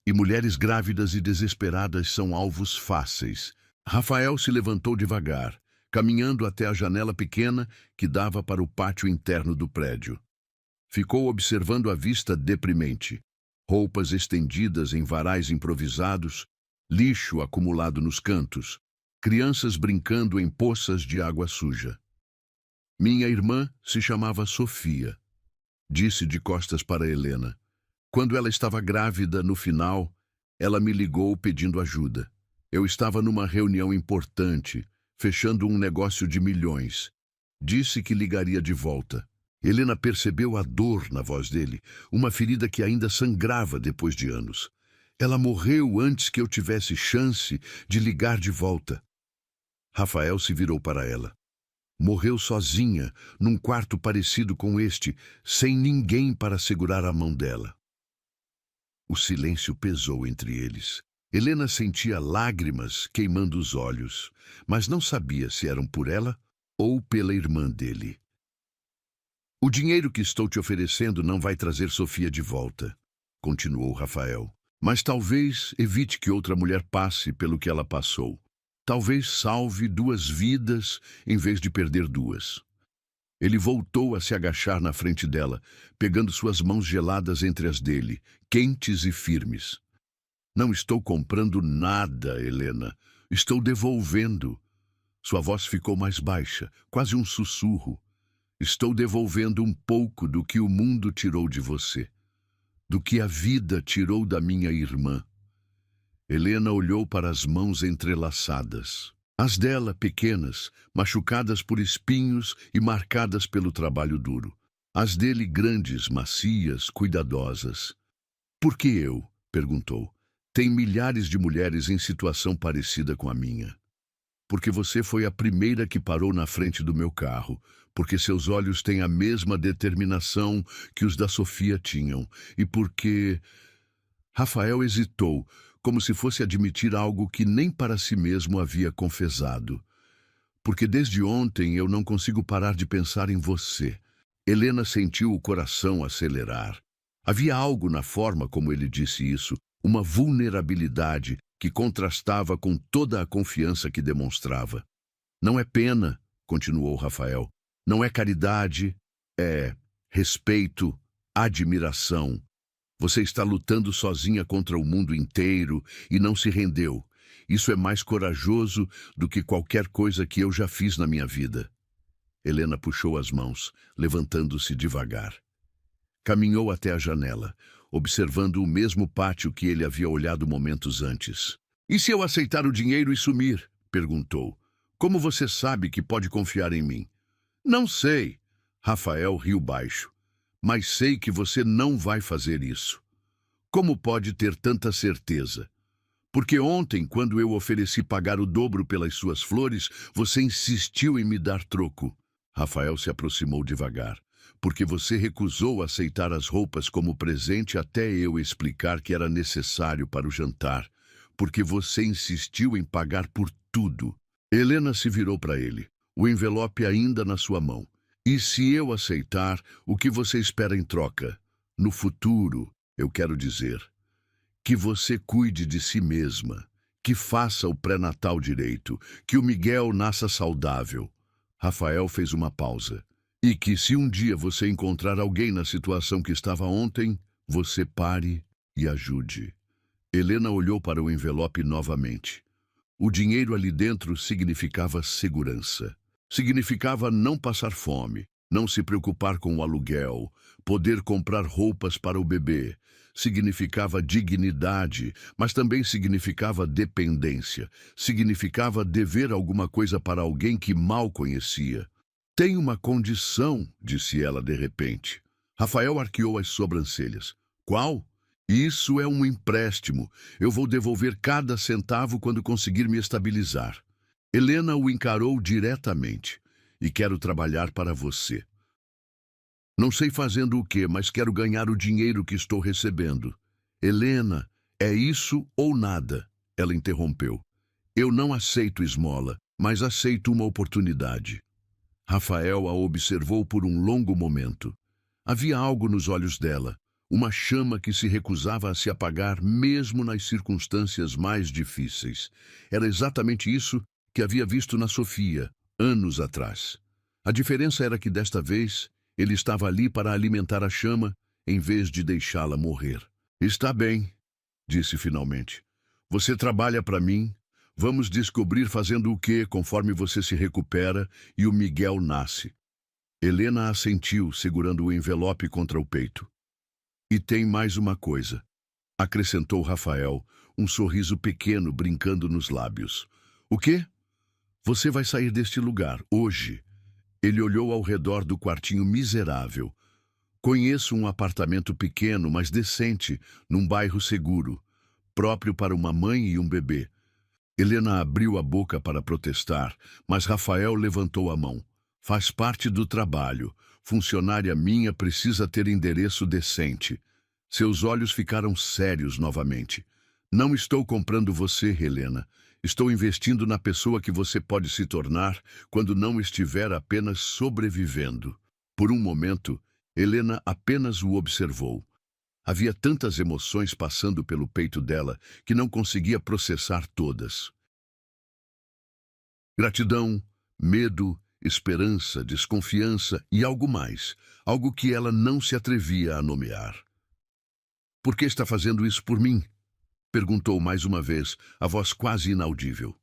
E mulheres grávidas e desesperadas são alvos fáceis. Rafael se levantou devagar, caminhando até a janela pequena que dava para o pátio interno do prédio. Ficou observando a vista deprimente. Roupas estendidas em varais improvisados, lixo acumulado nos cantos, crianças brincando em poças de água suja. Minha irmã se chamava Sofia, disse de costas para Helena. Quando ela estava grávida, no final, ela me ligou pedindo ajuda. Eu estava numa reunião importante, fechando um negócio de milhões. Disse que ligaria de volta. Helena percebeu a dor na voz dele, uma ferida que ainda sangrava depois de anos. Ela morreu antes que eu tivesse chance de ligar de volta. Rafael se virou para ela. Morreu sozinha, num quarto parecido com este, sem ninguém para segurar a mão dela. O silêncio pesou entre eles. Helena sentia lágrimas queimando os olhos, mas não sabia se eram por ela ou pela irmã dele. O dinheiro que estou te oferecendo não vai trazer Sofia de volta, continuou Rafael. Mas talvez evite que outra mulher passe pelo que ela passou. Talvez salve 2 vidas em vez de perder 2. Ele voltou a se agachar na frente dela, pegando suas mãos geladas entre as dele, quentes e firmes. Não estou comprando nada, Helena. Estou devolvendo. Sua voz ficou mais baixa, quase um sussurro. Estou devolvendo um pouco do que o mundo tirou de você, do que a vida tirou da minha irmã. Helena olhou para as mãos entrelaçadas. As dela, pequenas, machucadas por espinhos e marcadas pelo trabalho duro. As dele, grandes, macias, cuidadosas. Por que eu? Perguntou. Tem milhares de mulheres em situação parecida com a minha. Porque você foi a primeira que parou na frente do meu carro, porque seus olhos têm a mesma determinação que os da Sofia tinham, e porque... Rafael hesitou, como se fosse admitir algo que nem para si mesmo havia confessado. Porque desde ontem eu não consigo parar de pensar em você. Helena sentiu o coração acelerar. Havia algo na forma como ele disse isso, uma vulnerabilidade que contrastava com toda a confiança que demonstrava. Não é pena, continuou Rafael. Não é caridade, é respeito, admiração. Você está lutando sozinha contra o mundo inteiro e não se rendeu. Isso é mais corajoso do que qualquer coisa que eu já fiz na minha vida. Helena puxou as mãos, levantando-se devagar. Caminhou até a janela, observando o mesmo pátio que ele havia olhado momentos antes. E se eu aceitar o dinheiro e sumir? Perguntou. Como você sabe que pode confiar em mim? Não sei. Rafael riu baixo. Mas sei que você não vai fazer isso. Como pode ter tanta certeza? Porque ontem, quando eu ofereci pagar o dobro pelas suas flores, você insistiu em me dar troco. Rafael se aproximou devagar. Porque você recusou aceitar as roupas como presente até eu explicar que era necessário para o jantar. Porque você insistiu em pagar por tudo. Helena se virou para ele, o envelope ainda na sua mão. E se eu aceitar, o que você espera em troca? No futuro, eu quero dizer, que você cuide de si mesma, que faça o pré-natal direito, que o Miguel nasça saudável. Rafael fez uma pausa. E que se um dia você encontrar alguém na situação que estava ontem, você pare e ajude. Helena olhou para o envelope novamente. O dinheiro ali dentro significava segurança. Significava não passar fome, Não se preocupar com o aluguel, poder comprar roupas para o bebê. Significava dignidade, mas também significava dependência. Significava dever alguma coisa para alguém que mal conhecia. Tem uma condição, disse ela de repente. Rafael arqueou as sobrancelhas. Qual? Isso é um empréstimo. Eu vou devolver cada centavo quando conseguir me estabilizar. Helena o encarou diretamente. E quero trabalhar para você. Não sei fazendo o quê, mas quero ganhar o dinheiro que estou recebendo. Helena, é isso ou nada? Ela interrompeu. Eu não aceito esmola, mas aceito uma oportunidade. Rafael a observou por um longo momento. Havia algo nos olhos dela, uma chama que se recusava a se apagar mesmo nas circunstâncias mais difíceis. Era exatamente isso que havia visto na Sofia, anos atrás. A diferença era que desta vez ele estava ali para alimentar a chama em vez de deixá-la morrer. Está bem, disse finalmente. Você trabalha para mim. Vamos descobrir fazendo o quê conforme você se recupera e o Miguel nasce. Helena assentiu, segurando o envelope contra o peito. E tem mais uma coisa, acrescentou Rafael, um sorriso pequeno brincando nos lábios. O quê? Você vai sair deste lugar, hoje. Ele olhou ao redor do quartinho miserável. Conheço um apartamento pequeno, mas decente, num bairro seguro, próprio para uma mãe e um bebê. Helena abriu a boca para protestar, mas Rafael levantou a mão. Faz parte do trabalho. Funcionária minha precisa ter endereço decente. Seus olhos ficaram sérios novamente. Não estou comprando você, Helena. Estou investindo na pessoa que você pode se tornar quando não estiver apenas sobrevivendo. Por um momento, Helena apenas o observou. Havia tantas emoções passando pelo peito dela que não conseguia processar todas. Gratidão, medo, esperança, desconfiança e algo mais, algo que ela não se atrevia a nomear. Por que está fazendo isso por mim? Perguntou mais uma vez, a voz quase inaudível.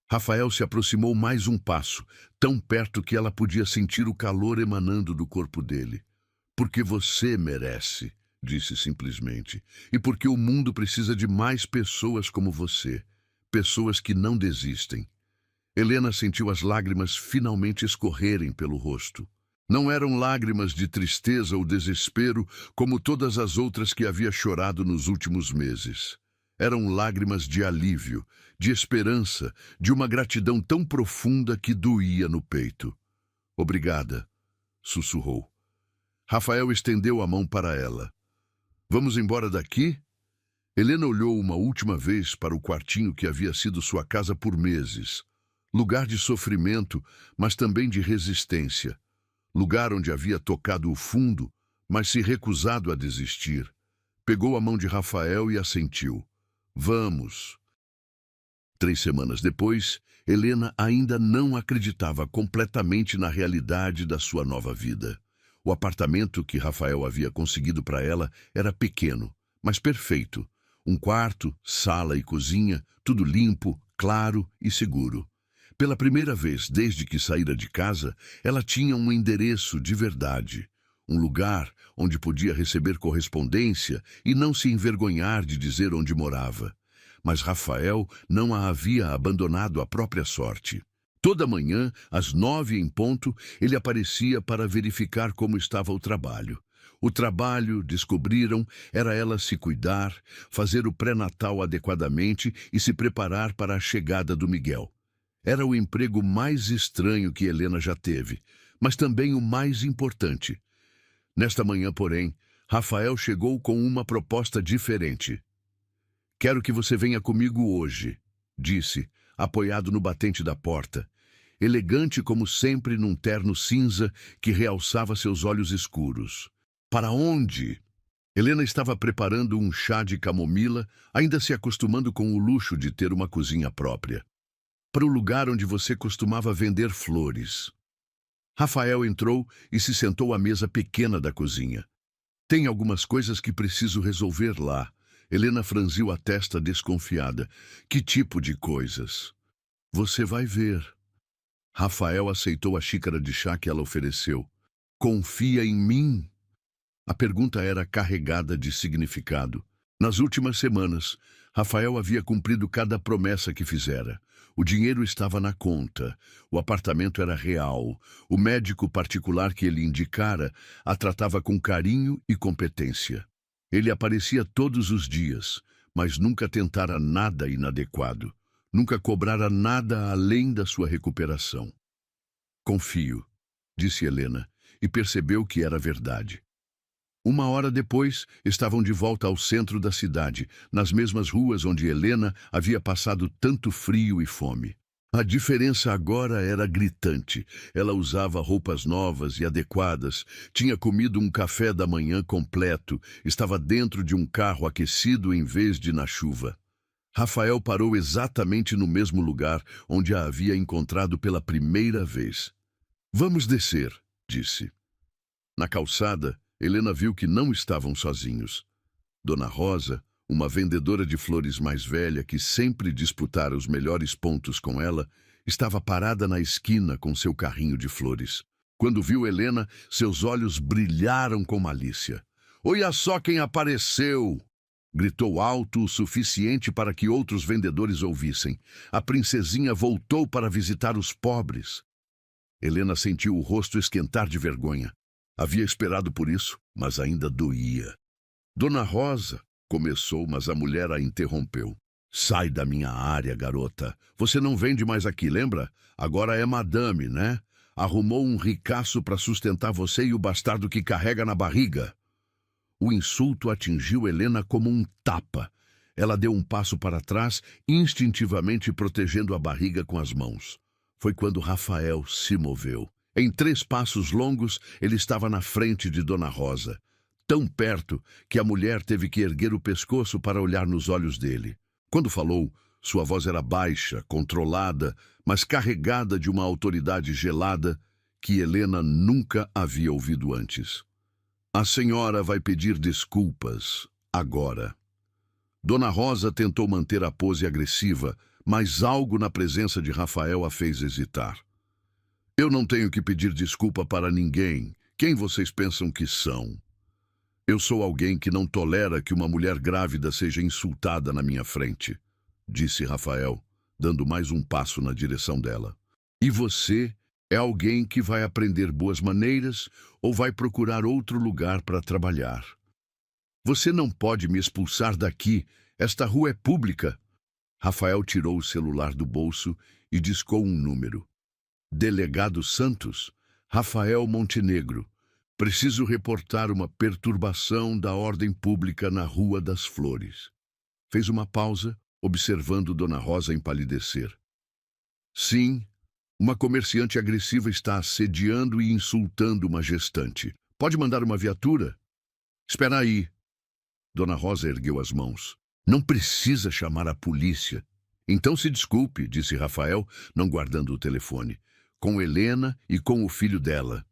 Rafael se aproximou mais um passo, tão perto que ela podia sentir o calor emanando do corpo dele. Porque você merece, disse simplesmente, e porque o mundo precisa de mais pessoas como você, pessoas que não desistem. Helena sentiu as lágrimas finalmente escorrerem pelo rosto. Não eram lágrimas de tristeza ou desespero como todas as outras que havia chorado nos últimos meses. Eram lágrimas de alívio, de esperança, de uma gratidão tão profunda que doía no peito. Obrigada, sussurrou. Rafael estendeu a mão para ela. Vamos embora daqui? Helena olhou uma última vez para o quartinho que havia sido sua casa por meses. Lugar de sofrimento, mas também de resistência. Lugar onde havia tocado o fundo, mas se recusado a desistir. Pegou a mão de Rafael e assentiu. Vamos. 3 semanas depois, Helena ainda não acreditava completamente na realidade da sua nova vida. O apartamento que Rafael havia conseguido para ela era pequeno, mas perfeito. Um quarto, sala e cozinha, tudo limpo, claro e seguro. Pela primeira vez desde que saíra de casa, ela tinha um endereço de verdade. Um lugar onde podia receber correspondência e não se envergonhar de dizer onde morava. Mas Rafael não a havia abandonado à própria sorte. Toda manhã, às 9 em ponto, ele aparecia para verificar como estava o trabalho. O trabalho, descobriram, era ela se cuidar, fazer o pré-natal adequadamente e se preparar para a chegada do Miguel. Era o emprego mais estranho que Helena já teve, mas também o mais importante. Nesta manhã, porém, Rafael chegou com uma proposta diferente. Quero que você venha comigo hoje, disse, apoiado no batente da porta. Elegante como sempre num terno cinza que realçava seus olhos escuros. Para onde? Helena estava preparando um chá de camomila, ainda se acostumando com o luxo de ter uma cozinha própria. Para o lugar onde você costumava vender flores. Rafael entrou e se sentou à mesa pequena da cozinha. Tem algumas coisas que preciso resolver lá. Helena franziu a testa desconfiada. Que tipo de coisas? Você vai ver. Rafael aceitou a xícara de chá que ela ofereceu. Confia em mim? A pergunta era carregada de significado. Nas últimas semanas, Rafael havia cumprido cada promessa que fizera. O dinheiro estava na conta, o apartamento era real, o médico particular que ele indicara a tratava com carinho e competência. Ele aparecia todos os dias, mas nunca tentara nada inadequado, nunca cobrara nada além da sua recuperação. Confio, disse Helena, e percebeu que era verdade. Uma hora depois, estavam de volta ao centro da cidade, nas mesmas ruas onde Helena havia passado tanto frio e fome. A diferença agora era gritante. Ela usava roupas novas e adequadas, tinha comido um café da manhã completo, estava dentro de um carro aquecido em vez de na chuva. Rafael parou exatamente no mesmo lugar onde a havia encontrado pela primeira vez. "Vamos descer", disse. Na calçada, Helena viu que não estavam sozinhos. Dona Rosa, uma vendedora de flores mais velha que sempre disputara os melhores pontos com ela, estava parada na esquina com seu carrinho de flores. Quando viu Helena, seus olhos brilharam com malícia. "Olha só quem apareceu!" Gritou alto o suficiente para que outros vendedores ouvissem. A princesinha voltou para visitar os pobres. Helena sentiu o rosto esquentar de vergonha. Havia esperado por isso, mas ainda doía. "Dona Rosa", começou, mas a mulher a interrompeu. "Sai da minha área, garota. Você não vende mais aqui, lembra? Agora é madame, né? Arrumou um ricaço para sustentar você e o bastardo que carrega na barriga." O insulto atingiu Helena como um tapa. Ela deu um passo para trás, instintivamente protegendo a barriga com as mãos. Foi quando Rafael se moveu. Em 3 passos longos, ele estava na frente de Dona Rosa, tão perto que a mulher teve que erguer o pescoço para olhar nos olhos dele. Quando falou, sua voz era baixa, controlada, mas carregada de uma autoridade gelada que Helena nunca havia ouvido antes. "A senhora vai pedir desculpas, agora." Dona Rosa tentou manter a pose agressiva, mas algo na presença de Rafael a fez hesitar. "Eu não tenho que pedir desculpa para ninguém. Quem vocês pensam que são? Eu sou alguém que não tolera que uma mulher grávida seja insultada na minha frente", disse Rafael, dando mais um passo na direção dela. "E você é alguém que vai aprender boas maneiras ou vai procurar outro lugar para trabalhar? Você não pode me expulsar daqui. Esta rua é pública." Rafael tirou o celular do bolso e discou um número. "Delegado Santos, Rafael Montenegro. Preciso reportar uma perturbação da ordem pública na Rua das Flores." Fez uma pausa, observando Dona Rosa empalidecer. "Sim, uma comerciante agressiva está assediando e insultando uma gestante. Pode mandar uma viatura?" "Espera aí." Dona Rosa ergueu as mãos. "Não precisa chamar a polícia." "Então se desculpe", disse Rafael, não guardando o telefone. "Com Helena e com o filho dela."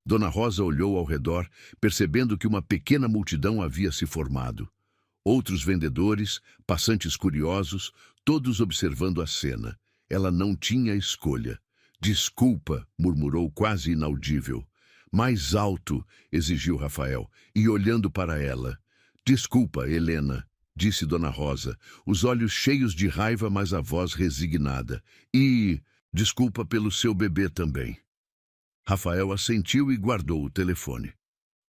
Dona Rosa olhou ao redor, percebendo que uma pequena multidão havia se formado. Outros vendedores, passantes curiosos, todos observando a cena. Ela não tinha escolha. "Desculpa", murmurou quase inaudível. "Mais alto", exigiu Rafael, e olhando para ela. "Desculpa, Helena", disse Dona Rosa, os olhos cheios de raiva, mas a voz resignada. "E desculpa pelo seu bebê também." Rafael assentiu e guardou o telefone.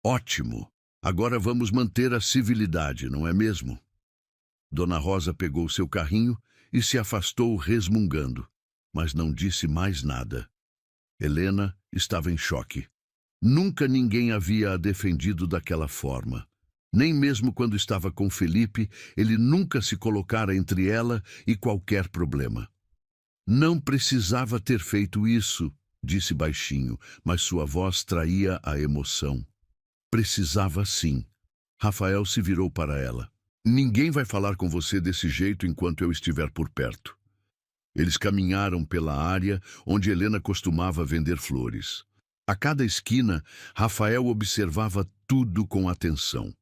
"Ótimo. Agora vamos manter a civilidade, não é mesmo?" Dona Rosa pegou seu carrinho e se afastou resmungando, mas não disse mais nada. Helena estava em choque. Nunca ninguém havia a defendido daquela forma. Nem mesmo quando estava com Felipe, ele nunca se colocara entre ela e qualquer problema. "Não precisava ter feito isso", disse baixinho, mas sua voz traía a emoção. "Precisava sim." Rafael se virou para ela. "Ninguém vai falar com você desse jeito enquanto eu estiver por perto." Eles caminharam pela área onde Helena costumava vender flores. A cada esquina, Rafael observava tudo com atenção.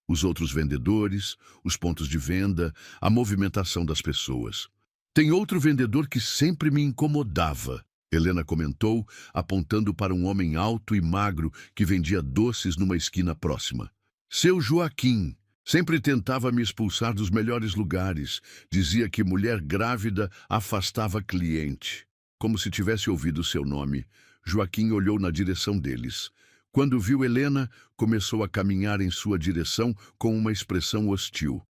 Os outros vendedores, os pontos de venda, a movimentação das pessoas. "Tem outro vendedor que sempre me incomodava", Helena comentou, apontando para um homem alto e magro que vendia doces numa esquina próxima. Seu Joaquim sempre tentava me expulsar dos melhores lugares. Dizia que mulher grávida afastava cliente. Como se tivesse ouvido seu nome, Joaquim olhou na direção deles. Quando viu Helena, começou a caminhar em sua direção com uma expressão hostil.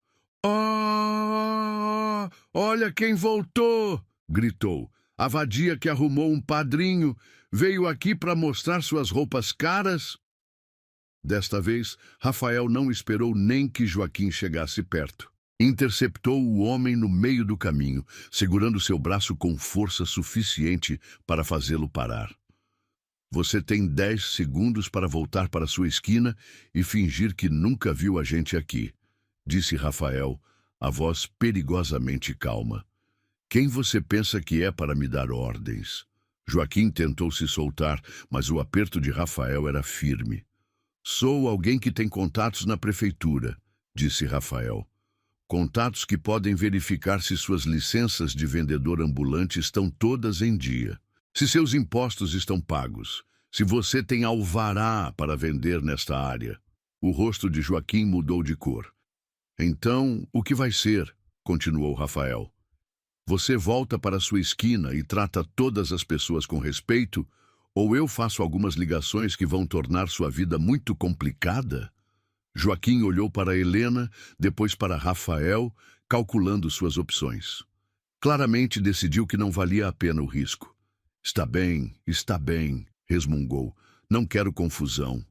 "Oh, olha quem voltou!" gritou. "A vadia que arrumou um padrinho veio aqui para mostrar suas roupas caras?" Desta vez, Rafael não esperou nem que Joaquim chegasse perto. Interceptou o homem no meio do caminho, segurando seu braço com força suficiente para fazê-lo parar. "Você tem 10 segundos para voltar para sua esquina e fingir que nunca viu a gente aqui", disse Rafael, a voz perigosamente calma. "Quem você pensa que é para me dar ordens?" Joaquim tentou se soltar, mas o aperto de Rafael era firme. "Sou alguém que tem contatos na prefeitura", disse Rafael. "Contatos que podem verificar se suas licenças de vendedor ambulante estão todas em dia. Se seus impostos estão pagos. Se você tem alvará para vender nesta área." O rosto de Joaquim mudou de cor. "Então, o que vai ser?" continuou Rafael. "Você volta para sua esquina e trata todas as pessoas com respeito, ou eu faço algumas ligações que vão tornar sua vida muito complicada?" Joaquim olhou para Helena, depois para Rafael, calculando suas opções. Claramente decidiu que não valia a pena o risco. Está bem, resmungou. "Não quero confusão."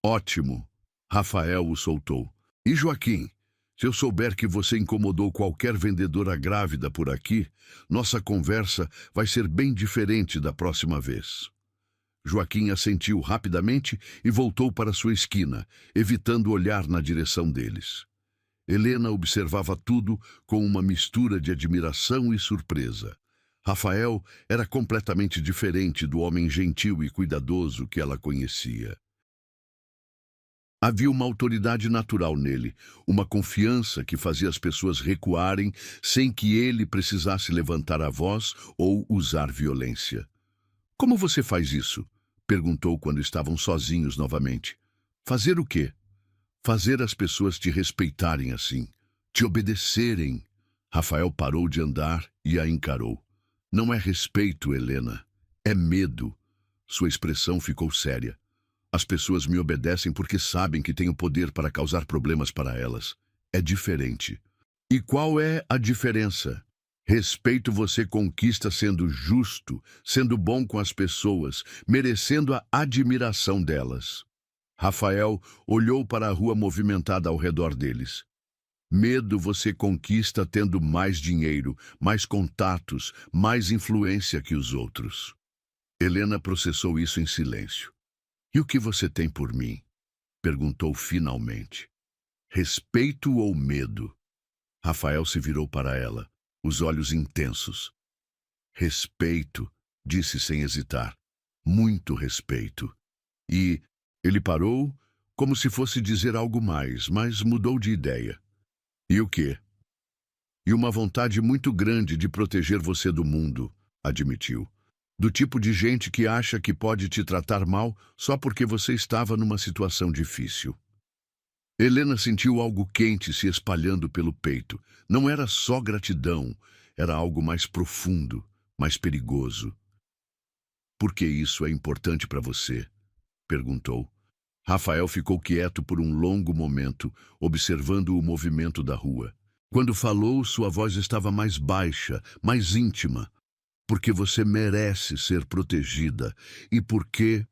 "Ótimo." Rafael o soltou. "E Joaquim, se eu souber que você incomodou qualquer vendedora grávida por aqui, nossa conversa vai ser bem diferente da próxima vez." Joaquim assentiu rapidamente e voltou para sua esquina, evitando olhar na direção deles. Helena observava tudo com uma mistura de admiração e surpresa. Rafael era completamente diferente do homem gentil e cuidadoso que ela conhecia. Havia uma autoridade natural nele, uma confiança que fazia as pessoas recuarem sem que ele precisasse levantar a voz ou usar violência. "Como você faz isso?" perguntou quando estavam sozinhos novamente. "Fazer o quê?" "Fazer as pessoas te respeitarem assim, te obedecerem." Rafael parou de andar e a encarou. "Não é respeito, Helena, é medo." Sua expressão ficou séria. "As pessoas me obedecem porque sabem que tenho poder para causar problemas para elas. É diferente." "E qual é a diferença?" "Respeito você conquista sendo justo, sendo bom com as pessoas, merecendo a admiração delas." Rafael olhou para a rua movimentada ao redor deles. "Medo você conquista tendo mais dinheiro, mais contatos, mais influência que os outros." Helena processou isso em silêncio. "E o que você tem por mim?" perguntou finalmente. "Respeito ou medo?" Rafael se virou para ela, os olhos intensos. "Respeito", disse sem hesitar. "Muito respeito." E ele parou, como se fosse dizer algo mais, mas mudou de ideia. "E o quê?" "E uma vontade muito grande de proteger você do mundo", admitiu. "Do tipo de gente que acha que pode te tratar mal só porque você estava numa situação difícil." Helena sentiu algo quente se espalhando pelo peito. Não era só gratidão, era algo mais profundo, mais perigoso. "Por que isso é importante para você?" perguntou. Rafael ficou quieto por um longo momento, observando o movimento da rua. Quando falou, sua voz estava mais baixa, mais íntima. "Porque você merece ser protegida e porque..."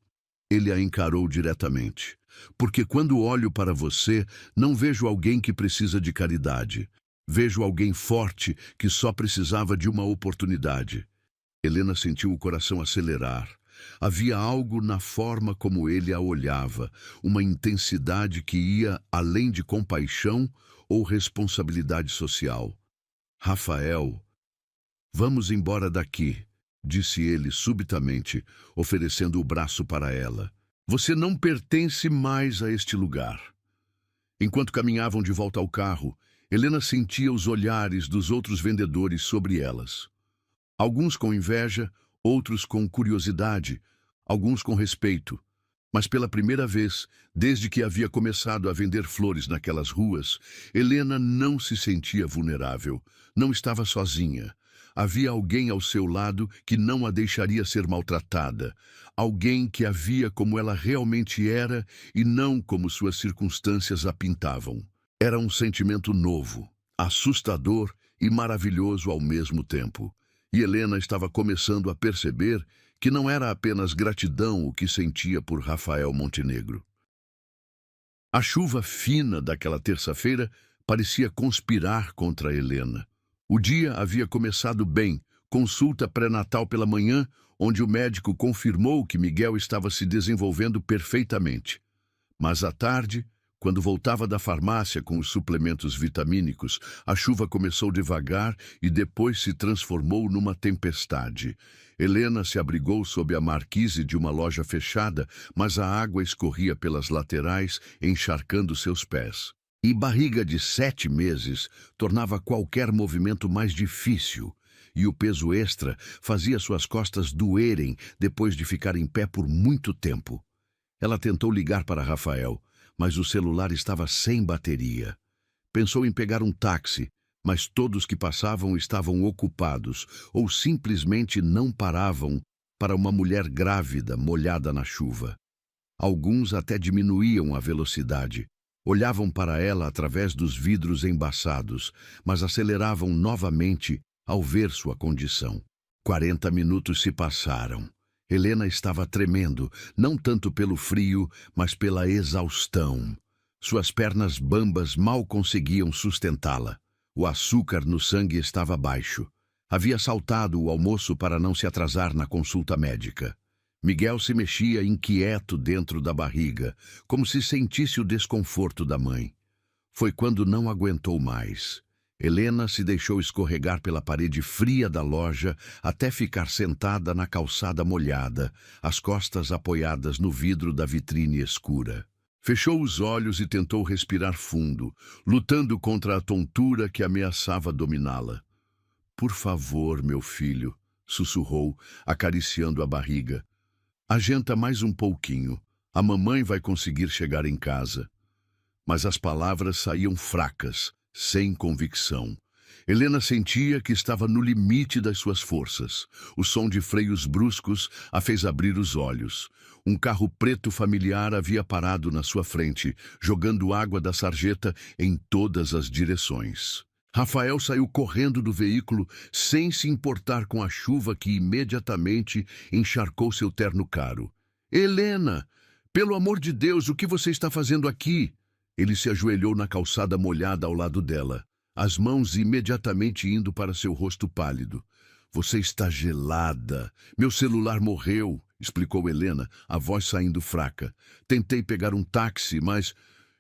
Ele a encarou diretamente. "Porque quando olho para você, não vejo alguém que precisa de caridade. Vejo alguém forte que só precisava de uma oportunidade." Helena sentiu o coração acelerar. Havia algo na forma como ele a olhava, uma intensidade que ia além de compaixão ou responsabilidade social. "Rafael, vamos embora daqui", disse ele subitamente, oferecendo o braço para ela. "Você não pertence mais a este lugar." Enquanto caminhavam de volta ao carro, Helena sentia os olhares dos outros vendedores sobre elas. Alguns com inveja, outros com curiosidade, alguns com respeito. Mas pela primeira vez, desde que havia começado a vender flores naquelas ruas, Helena não se sentia vulnerável, não estava sozinha. Havia alguém ao seu lado que não a deixaria ser maltratada, alguém que a via como ela realmente era e não como suas circunstâncias a pintavam. Era um sentimento novo, assustador e maravilhoso ao mesmo tempo. E Helena estava começando a perceber que não era apenas gratidão o que sentia por Rafael Montenegro. A chuva fina daquela terça-feira parecia conspirar contra Helena. O dia havia começado bem, consulta pré-natal pela manhã, onde o médico confirmou que Miguel estava se desenvolvendo perfeitamente. Mas à tarde, quando voltava da farmácia com os suplementos vitamínicos, a chuva começou devagar e depois se transformou numa tempestade. Helena se abrigou sob a marquise de uma loja fechada, mas a água escorria pelas laterais, encharcando seus pés. E barriga de 7 meses tornava qualquer movimento mais difícil, e o peso extra fazia suas costas doerem depois de ficar em pé por muito tempo. Ela tentou ligar para Rafael, mas o celular estava sem bateria. Pensou em pegar um táxi, mas todos que passavam estavam ocupados ou simplesmente não paravam para uma mulher grávida molhada na chuva. Alguns até diminuíam a velocidade. Olhavam para ela através dos vidros embaçados, mas aceleravam novamente ao ver sua condição. 40 minutos se passaram. Helena estava tremendo, não tanto pelo frio, mas pela exaustão. Suas pernas bambas mal conseguiam sustentá-la. O açúcar no sangue estava baixo. Havia saltado o almoço para não se atrasar na consulta médica. Miguel se mexia inquieto dentro da barriga, como se sentisse o desconforto da mãe. Foi quando não aguentou mais. Helena se deixou escorregar pela parede fria da loja até ficar sentada na calçada molhada, as costas apoiadas no vidro da vitrine escura. Fechou os olhos e tentou respirar fundo, lutando contra a tontura que ameaçava dominá-la. "Por favor, meu filho", sussurrou, acariciando a barriga. "Agenta mais um pouquinho. A mamãe vai conseguir chegar em casa." Mas as palavras saíam fracas, sem convicção. Helena sentia que estava no limite das suas forças. O som de freios bruscos a fez abrir os olhos. Um carro preto familiar havia parado na sua frente, jogando água da sarjeta em todas as direções. Rafael saiu correndo do veículo, sem se importar com a chuva que imediatamente encharcou seu terno caro. "Helena, pelo amor de Deus, o que você está fazendo aqui?" Ele se ajoelhou na calçada molhada ao lado dela, as mãos imediatamente indo para seu rosto pálido. "Você está gelada. Meu celular morreu", explicou Helena, a voz saindo fraca. "Tentei pegar um táxi, mas..."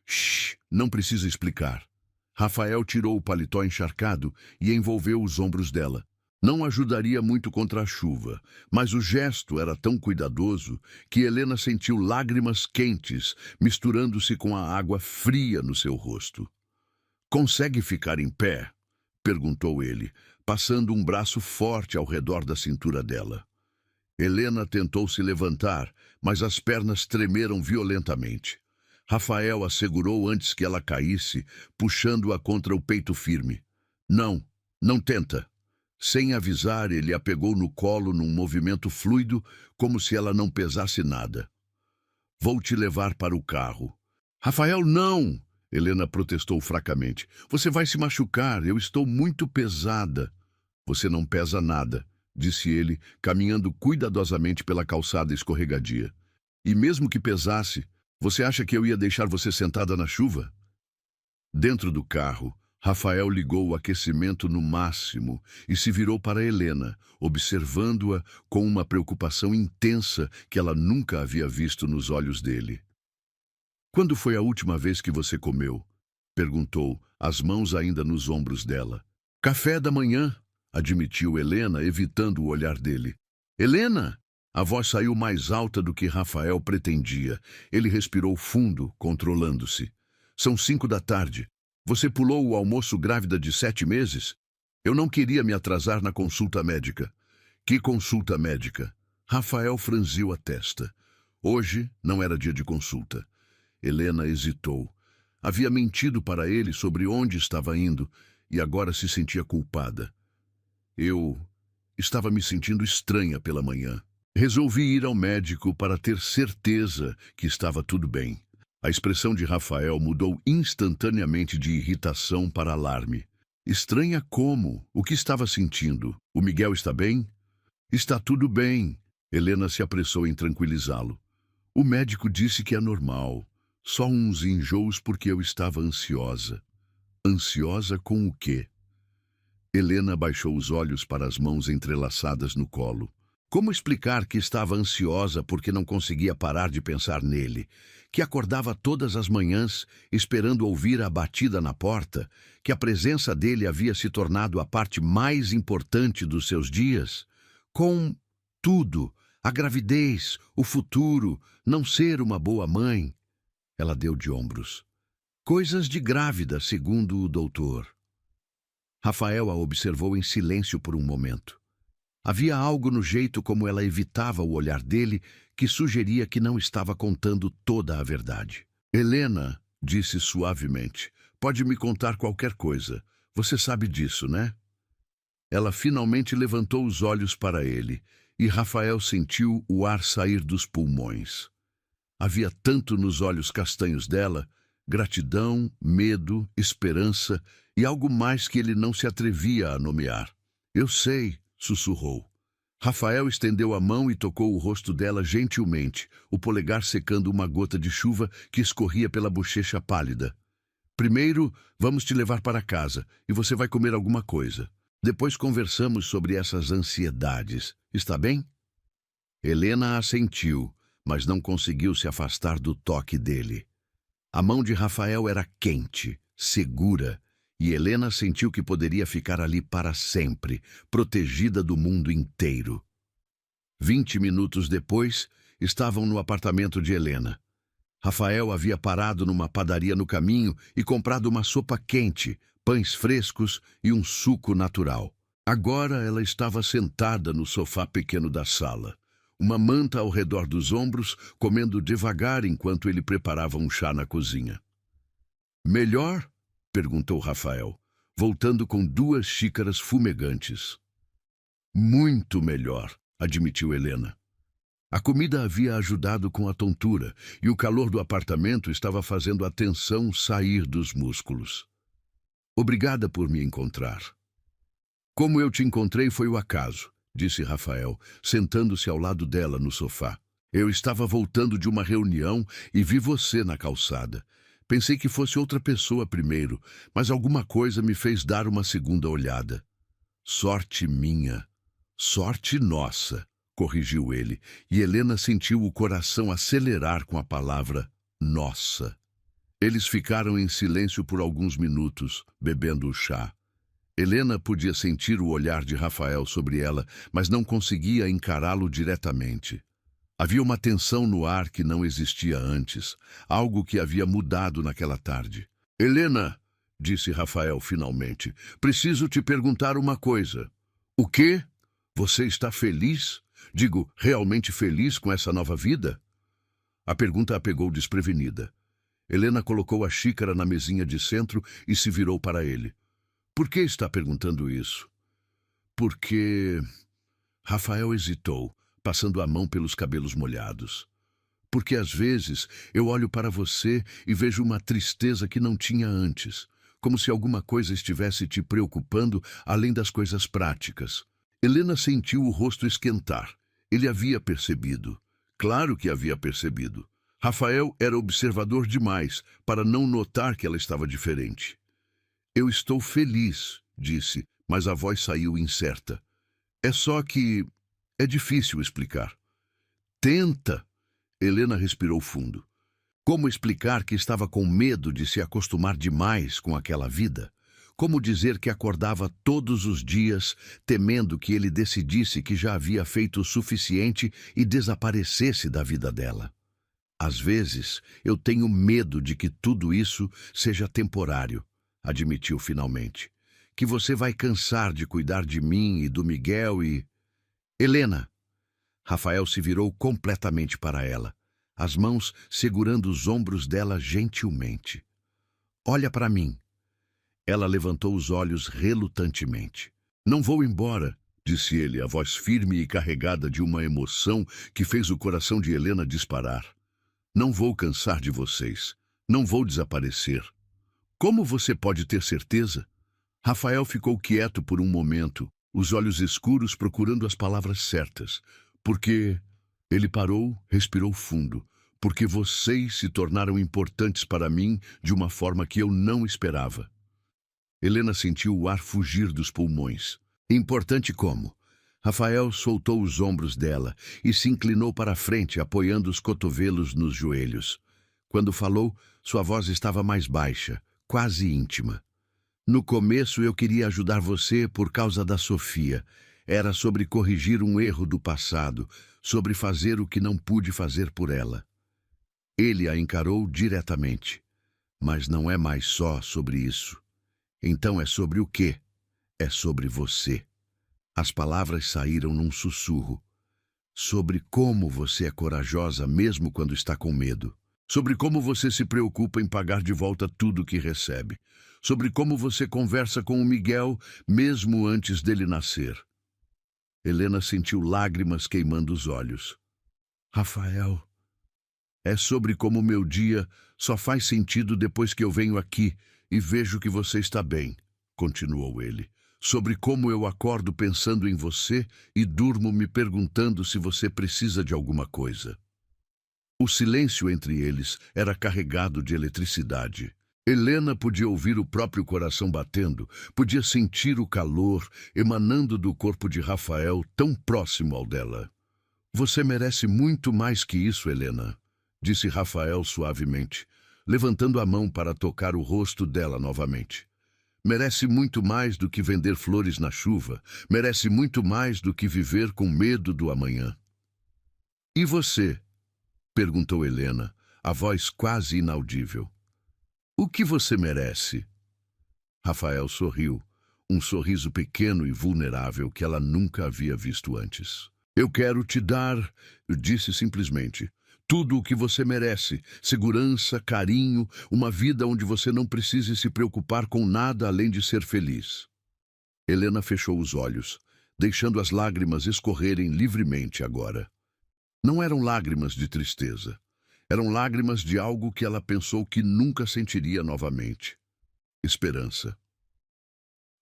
"Shh, não precisa explicar." Rafael tirou o paletó encharcado e envolveu os ombros dela. Não ajudaria muito contra a chuva, mas o gesto era tão cuidadoso que Helena sentiu lágrimas quentes misturando-se com a água fria no seu rosto. "Consegue ficar em pé?" perguntou ele, passando um braço forte ao redor da cintura dela. Helena tentou se levantar, mas as pernas tremeram violentamente. Rafael a segurou antes que ela caísse, puxando-a contra o peito firme. "Não, não tenta." Sem avisar, ele a pegou no colo num movimento fluido, como se ela não pesasse nada. "Vou te levar para o carro." "Rafael, não!" Helena protestou fracamente. "Você vai se machucar, eu estou muito pesada." "Você não pesa nada", disse ele, caminhando cuidadosamente pela calçada escorregadia. "E mesmo que pesasse, você acha que eu ia deixar você sentada na chuva?" Dentro do carro, Rafael ligou o aquecimento no máximo e se virou para Helena, observando-a com uma preocupação intensa que ela nunca havia visto nos olhos dele. "Quando foi a última vez que você comeu?" perguntou, as mãos ainda nos ombros dela. "Café da manhã", admitiu Helena, evitando o olhar dele. "Helena!" A voz saiu mais alta do que Rafael pretendia. Ele respirou fundo, controlando-se. "São 5 da tarde. Você pulou o almoço grávida de 7 meses? Eu não queria me atrasar na consulta médica." Que consulta médica? Rafael franziu a testa. Hoje não era dia de consulta. Helena hesitou. Havia mentido para ele sobre onde estava indo e agora se sentia culpada. Eu estava me sentindo estranha pela manhã. Resolvi ir ao médico para ter certeza que estava tudo bem. A expressão de Rafael mudou instantaneamente de irritação para alarme. Estranha como? O que estava sentindo? O Miguel está bem? Está tudo bem. Helena se apressou em tranquilizá-lo. O médico disse que é normal. Só uns enjoos porque eu estava ansiosa. Ansiosa com o quê? Helena baixou os olhos para as mãos entrelaçadas no colo. Como explicar que estava ansiosa porque não conseguia parar de pensar nele, que acordava todas as manhãs esperando ouvir a batida na porta, que a presença dele havia se tornado a parte mais importante dos seus dias? Com tudo, a gravidez, o futuro, não ser uma boa mãe. Ela deu de ombros. Coisas de grávida, segundo o doutor. Rafael a observou em silêncio por um momento. Havia algo no jeito como ela evitava o olhar dele que sugeria que não estava contando toda a verdade. Helena, disse suavemente, pode me contar qualquer coisa. Você sabe disso, né? Ela finalmente levantou os olhos para ele e Rafael sentiu o ar sair dos pulmões. Havia tanto nos olhos castanhos dela, gratidão, medo, esperança e algo mais que ele não se atrevia a nomear. Eu sei, sussurrou. Rafael estendeu a mão e tocou o rosto dela gentilmente, o polegar secando uma gota de chuva que escorria pela bochecha pálida. Primeiro, vamos te levar para casa e você vai comer alguma coisa. Depois conversamos sobre essas ansiedades. Está bem? Helena assentiu, mas não conseguiu se afastar do toque dele. A mão de Rafael era quente, segura, e Helena sentiu que poderia ficar ali para sempre, protegida do mundo inteiro. 20 minutos depois, estavam no apartamento de Helena. Rafael havia parado numa padaria no caminho e comprado uma sopa quente, pães frescos e um suco natural. Agora ela estava sentada no sofá pequeno da sala, uma manta ao redor dos ombros, comendo devagar enquanto ele preparava um chá na cozinha. Melhor? Perguntou Rafael, voltando com 2 xícaras fumegantes. Muito melhor, admitiu Helena. A comida havia ajudado com a tontura e o calor do apartamento estava fazendo a tensão sair dos músculos. Obrigada por me encontrar. Como eu te encontrei foi o acaso, disse Rafael, sentando-se ao lado dela no sofá. Eu estava voltando de uma reunião e vi você na calçada. Pensei que fosse outra pessoa primeiro, mas alguma coisa me fez dar uma segunda olhada. Sorte minha. Sorte nossa, corrigiu ele, e Helena sentiu o coração acelerar com a palavra nossa. Eles ficaram em silêncio por alguns minutos, bebendo o chá. Helena podia sentir o olhar de Rafael sobre ela, mas não conseguia encará-lo diretamente. Havia uma tensão no ar que não existia antes, algo que havia mudado naquela tarde. Helena, disse Rafael finalmente, preciso te perguntar uma coisa. O quê? Você está feliz? Digo, realmente feliz com essa nova vida? A pergunta a pegou desprevenida. Helena colocou a xícara na mesinha de centro e se virou para ele. Por que está perguntando isso? Porque... Rafael hesitou, passando a mão pelos cabelos molhados. Porque às vezes eu olho para você e vejo uma tristeza que não tinha antes, como se alguma coisa estivesse te preocupando além das coisas práticas. Helena sentiu o rosto esquentar. Ele havia percebido. Claro que havia percebido. Rafael era observador demais para não notar que ela estava diferente. Eu estou feliz, disse, mas a voz saiu incerta. É só que... é difícil explicar. Tenta! Helena respirou fundo. Como explicar que estava com medo de se acostumar demais com aquela vida? Como dizer que acordava todos os dias, temendo que ele decidisse que já havia feito o suficiente e desaparecesse da vida dela? Às vezes, eu tenho medo de que tudo isso seja temporário, admitiu finalmente. Que você vai cansar de cuidar de mim e do Miguel e... Helena! Rafael se virou completamente para ela, as mãos segurando os ombros dela gentilmente. Olha para mim. Ela levantou os olhos relutantemente. Não vou embora, disse ele, a voz firme e carregada de uma emoção que fez o coração de Helena disparar. Não vou cansar de vocês. Não vou desaparecer. Como você pode ter certeza? Rafael ficou quieto por um momento, os olhos escuros procurando as palavras certas. Porque ele parou, respirou fundo. Porque vocês se tornaram importantes para mim de uma forma que eu não esperava. Helena sentiu o ar fugir dos pulmões. Importante como? Rafael soltou os ombros dela e se inclinou para a frente, apoiando os cotovelos nos joelhos. Quando falou, sua voz estava mais baixa, quase íntima. No começo eu queria ajudar você por causa da Sofia. Era sobre corrigir um erro do passado, sobre fazer o que não pude fazer por ela. Ele a encarou diretamente. Mas não é mais só sobre isso. Então é sobre o quê? É sobre você. As palavras saíram num sussurro. Sobre como você é corajosa mesmo quando está com medo. Sobre como você se preocupa em pagar de volta tudo que recebe. Sobre como você conversa com o Miguel mesmo antes dele nascer. Helena sentiu lágrimas queimando os olhos. Rafael, é sobre como meu dia só faz sentido depois que eu venho aqui e vejo que você está bem, continuou ele. Sobre como eu acordo pensando em você e durmo me perguntando se você precisa de alguma coisa. O silêncio entre eles era carregado de eletricidade. Helena podia ouvir o próprio coração batendo, podia sentir o calor emanando do corpo de Rafael tão próximo ao dela. Você merece muito mais que isso, Helena, disse Rafael suavemente, levantando a mão para tocar o rosto dela novamente. Merece muito mais do que vender flores na chuva, merece muito mais do que viver com medo do amanhã. E você? Perguntou Helena, a voz quase inaudível. O que você merece? Rafael sorriu, um sorriso pequeno e vulnerável que ela nunca havia visto antes. Eu quero te dar, disse simplesmente, tudo o que você merece, segurança, carinho, uma vida onde você não precise se preocupar com nada além de ser feliz. Helena fechou os olhos, deixando as lágrimas escorrerem livremente agora. Não eram lágrimas de tristeza. Eram lágrimas de algo que ela pensou que nunca sentiria novamente. Esperança.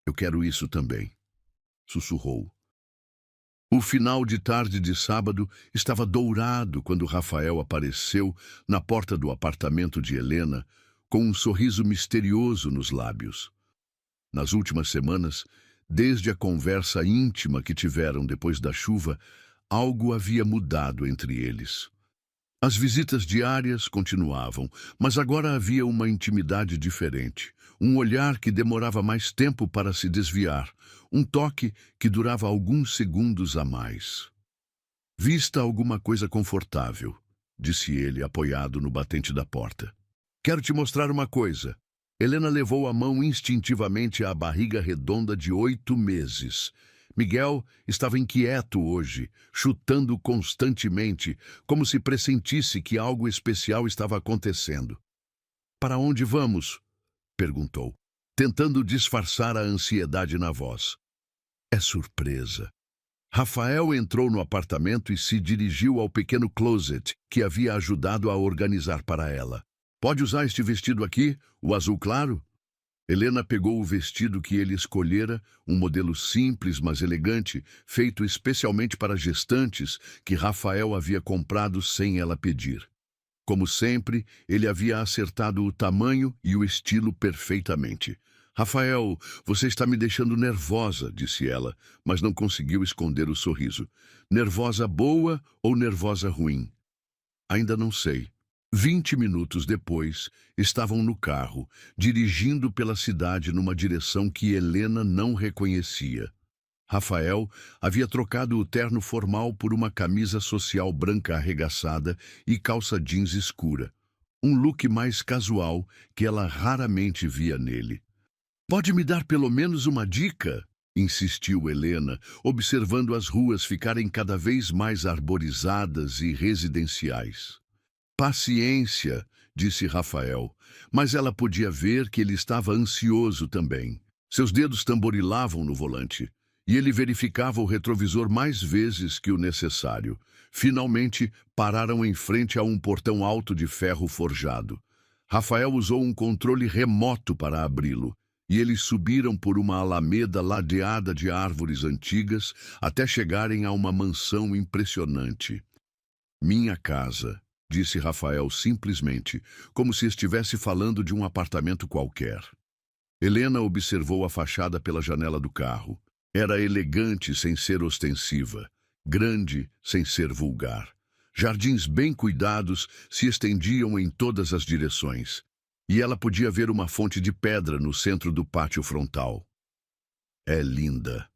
Eu quero isso também, sussurrou. O final de tarde de sábado estava dourado quando Rafael apareceu na porta do apartamento de Helena com um sorriso misterioso nos lábios. Nas últimas semanas, desde a conversa íntima que tiveram depois da chuva, algo havia mudado entre eles. As visitas diárias continuavam, mas agora havia uma intimidade diferente, um olhar que demorava mais tempo para se desviar, um toque que durava alguns segundos a mais. Vista alguma coisa confortável, disse ele, apoiado no batente da porta. Quero te mostrar uma coisa. Helena levou a mão instintivamente à barriga redonda de 8 meses. Miguel estava inquieto hoje, chutando constantemente, como se pressentisse que algo especial estava acontecendo. Para onde vamos? Perguntou, tentando disfarçar a ansiedade na voz. É surpresa. Rafael entrou no apartamento e se dirigiu ao pequeno closet que havia ajudado a organizar para ela. Pode usar este vestido aqui, o azul claro? Helena pegou o vestido que ele escolhera, um modelo simples, mas elegante, feito especialmente para gestantes, que Rafael havia comprado sem ela pedir. Como sempre, ele havia acertado o tamanho e o estilo perfeitamente. Rafael, você está me deixando nervosa, disse ela, mas não conseguiu esconder o sorriso. Nervosa boa ou nervosa ruim? Ainda não sei. 20 minutos depois, estavam no carro, dirigindo pela cidade numa direção que Helena não reconhecia. Rafael havia trocado o terno formal por uma camisa social branca arregaçada e calça jeans escura. Um look mais casual que ela raramente via nele. Pode me dar pelo menos uma dica? insistiu Helena, observando as ruas ficarem cada vez mais arborizadas e residenciais. Paciência, disse Rafael, mas ela podia ver que ele estava ansioso também. Seus dedos tamborilavam no volante, e ele verificava o retrovisor mais vezes que o necessário. Finalmente, pararam em frente a um portão alto de ferro forjado. Rafael usou um controle remoto para abri-lo, e eles subiram por uma alameda ladeada de árvores antigas até chegarem a uma mansão impressionante. Minha casa, disse Rafael simplesmente, como se estivesse falando de um apartamento qualquer. Helena observou a fachada pela janela do carro. Era elegante sem ser ostensiva, grande sem ser vulgar. Jardins bem cuidados se estendiam em todas as direções, e ela podia ver uma fonte de pedra no centro do pátio frontal. É linda,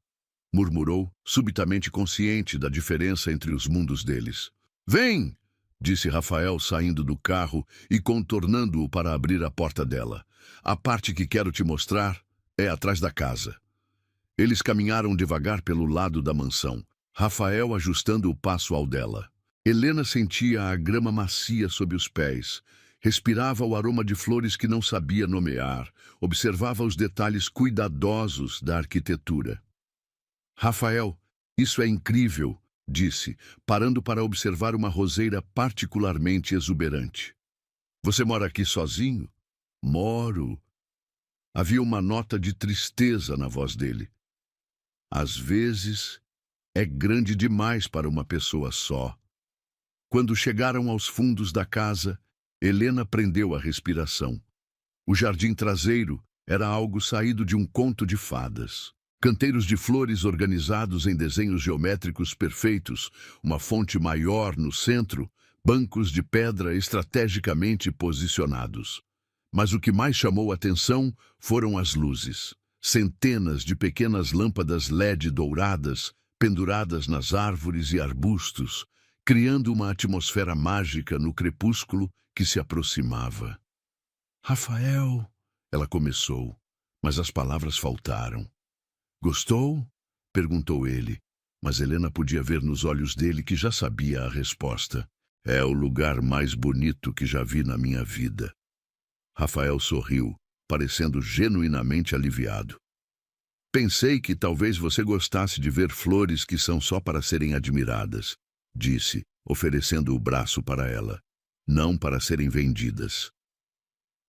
murmurou, subitamente consciente da diferença entre os mundos deles. Vem! Disse Rafael saindo do carro e contornando-o para abrir a porta dela. A parte que quero te mostrar é atrás da casa. Eles caminharam devagar pelo lado da mansão, Rafael ajustando o passo ao dela. Helena sentia a grama macia sob os pés, respirava o aroma de flores que não sabia nomear, observava os detalhes cuidadosos da arquitetura. Rafael, isso é incrível, disse, parando para observar uma roseira particularmente exuberante. Você mora aqui sozinho? Moro. Havia uma nota de tristeza na voz dele. Às vezes, é grande demais para uma pessoa só. Quando chegaram aos fundos da casa, Helena prendeu a respiração. O jardim traseiro era algo saído de um conto de fadas. Canteiros de flores organizados em desenhos geométricos perfeitos, uma fonte maior no centro, bancos de pedra estrategicamente posicionados. Mas o que mais chamou a atenção foram as luzes. Centenas de pequenas lâmpadas LED douradas, penduradas nas árvores e arbustos, criando uma atmosfera mágica no crepúsculo que se aproximava. Rafael, ela começou, mas as palavras faltaram. Gostou? Perguntou ele, mas Helena podia ver nos olhos dele que já sabia a resposta. É o lugar mais bonito que já vi na minha vida. Rafael sorriu, parecendo genuinamente aliviado. Pensei que talvez você gostasse de ver flores que são só para serem admiradas, disse, oferecendo o braço para ela, não para serem vendidas.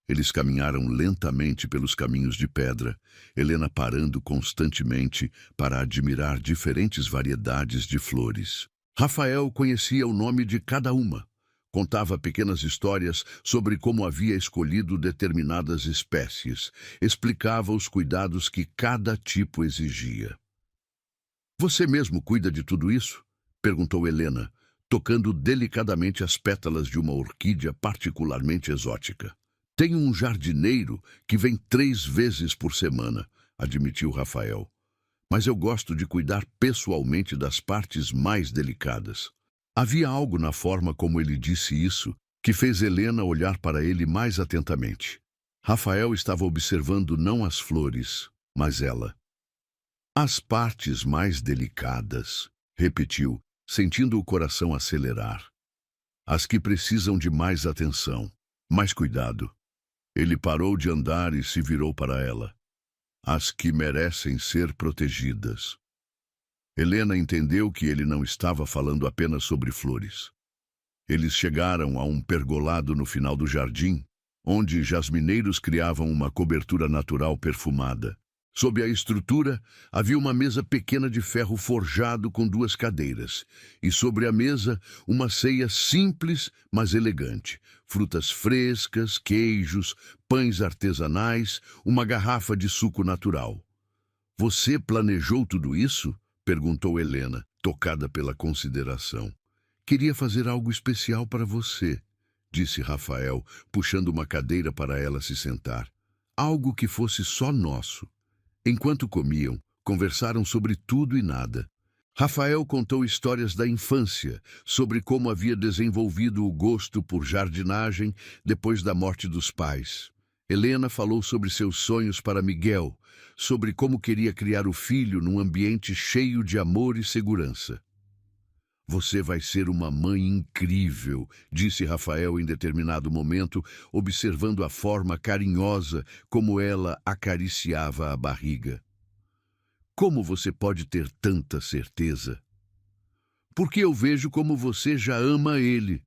Eles caminharam lentamente pelos caminhos de pedra, Helena parando constantemente para admirar diferentes variedades de flores. Rafael conhecia o nome de cada uma. Contava pequenas histórias sobre como havia escolhido determinadas espécies. Explicava os cuidados que cada tipo exigia. Você mesmo cuida de tudo isso? Perguntou Helena, tocando delicadamente as pétalas de uma orquídea particularmente exótica. Tenho um jardineiro que vem 3 vezes por semana, admitiu Rafael. Mas eu gosto de cuidar pessoalmente das partes mais delicadas. Havia algo na forma como ele disse isso que fez Helena olhar para ele mais atentamente. Rafael estava observando não as flores, mas ela. As partes mais delicadas, repetiu, sentindo o coração acelerar. As que precisam de mais atenção, mais cuidado. Ele parou de andar e se virou para ela. As que merecem ser protegidas. Helena entendeu que ele não estava falando apenas sobre flores. Eles chegaram a um pergolado no final do jardim, onde jasmineiros criavam uma cobertura natural perfumada. Sob a estrutura, havia uma mesa pequena de ferro forjado com 2 cadeiras, e sobre a mesa, uma ceia simples, mas elegante. Frutas frescas, queijos, pães artesanais, uma garrafa de suco natural. Você planejou tudo isso? Perguntou Helena, tocada pela consideração. Queria fazer algo especial para você, disse Rafael, puxando uma cadeira para ela se sentar. Algo que fosse só nosso. Enquanto comiam, conversaram sobre tudo e nada. Rafael contou histórias da infância, sobre como havia desenvolvido o gosto por jardinagem depois da morte dos pais. Helena falou sobre seus sonhos para Miguel, sobre como queria criar o filho num ambiente cheio de amor e segurança. Você vai ser uma mãe incrível, disse Rafael em determinado momento, observando a forma carinhosa como ela acariciava a barriga. Como você pode ter tanta certeza? Porque eu vejo como você já ama ele.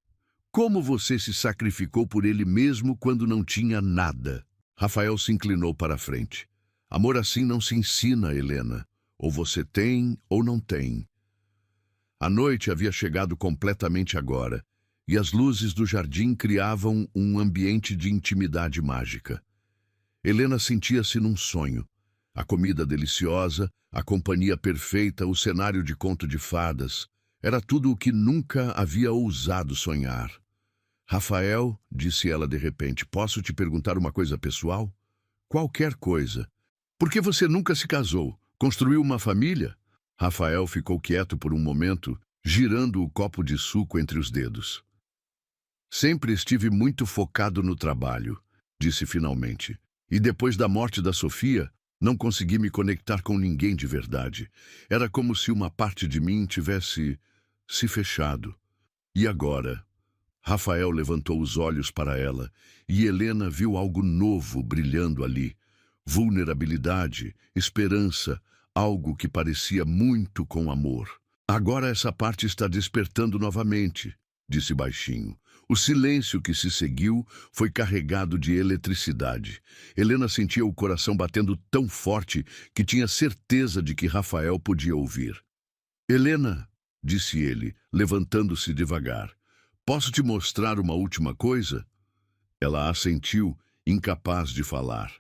Como você se sacrificou por ele mesmo quando não tinha nada. Rafael se inclinou para a frente. Amor assim não se ensina, Helena. Ou você tem ou não tem. A noite havia chegado completamente agora, e as luzes do jardim criavam um ambiente de intimidade mágica. Helena sentia-se num sonho. A comida deliciosa, a companhia perfeita, o cenário de conto de fadas. Era tudo o que nunca havia ousado sonhar. Rafael, disse ela de repente, posso te perguntar uma coisa pessoal? Qualquer coisa. Por que você nunca se casou? Construiu uma família? Rafael ficou quieto por um momento, girando o copo de suco entre os dedos. Sempre estive muito focado no trabalho, disse finalmente. E depois da morte da Sofia, não consegui me conectar com ninguém de verdade. Era como se uma parte de mim tivesse se fechado. E agora? Rafael levantou os olhos para ela, e Helena viu algo novo brilhando ali. Vulnerabilidade, esperança, algo que parecia muito com amor. Agora essa parte está despertando novamente, disse baixinho. O silêncio que se seguiu foi carregado de eletricidade. Helena sentia o coração batendo tão forte que tinha certeza de que Rafael podia ouvir. Helena, disse ele, levantando-se devagar, posso te mostrar uma última coisa? Ela assentiu, incapaz de falar.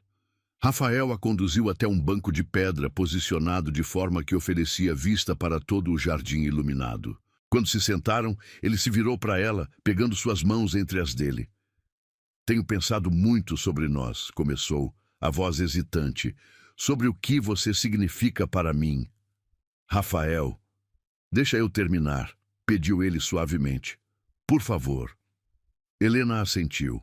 Rafael a conduziu até um banco de pedra posicionado de forma que oferecia vista para todo o jardim iluminado. Quando se sentaram, ele se virou para ela, pegando suas mãos entre as dele. Tenho pensado muito sobre nós, começou, a voz hesitante, sobre o que você significa para mim. Rafael, deixa eu terminar, pediu ele suavemente. Por favor. Helena assentiu.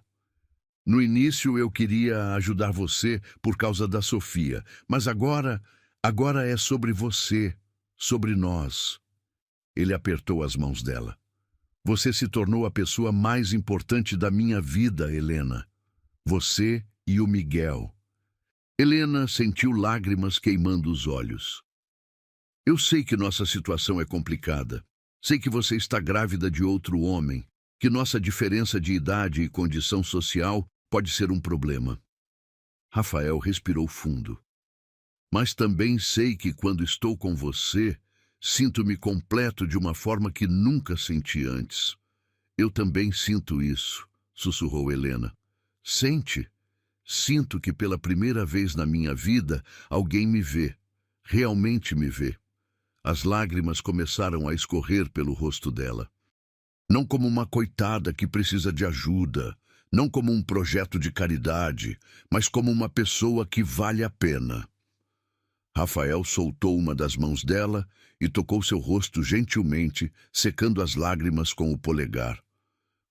No início eu queria ajudar você por causa da Sofia, mas agora é sobre você, sobre nós. Ele apertou as mãos dela. Você se tornou a pessoa mais importante da minha vida, Helena. Você e o Miguel. Helena sentiu lágrimas queimando os olhos. Eu sei que nossa situação é complicada. Sei que você está grávida de outro homem, que nossa diferença de idade e condição social pode ser um problema. Rafael respirou fundo. Mas também sei que quando estou com você, sinto-me completo de uma forma que nunca senti antes. Eu também sinto isso, sussurrou Helena. Sente? Sinto que pela primeira vez na minha vida alguém me vê, realmente me vê. As lágrimas começaram a escorrer pelo rosto dela. Não como uma coitada que precisa de ajuda, não como um projeto de caridade, mas como uma pessoa que vale a pena. Rafael soltou uma das mãos dela e tocou seu rosto gentilmente, secando as lágrimas com o polegar.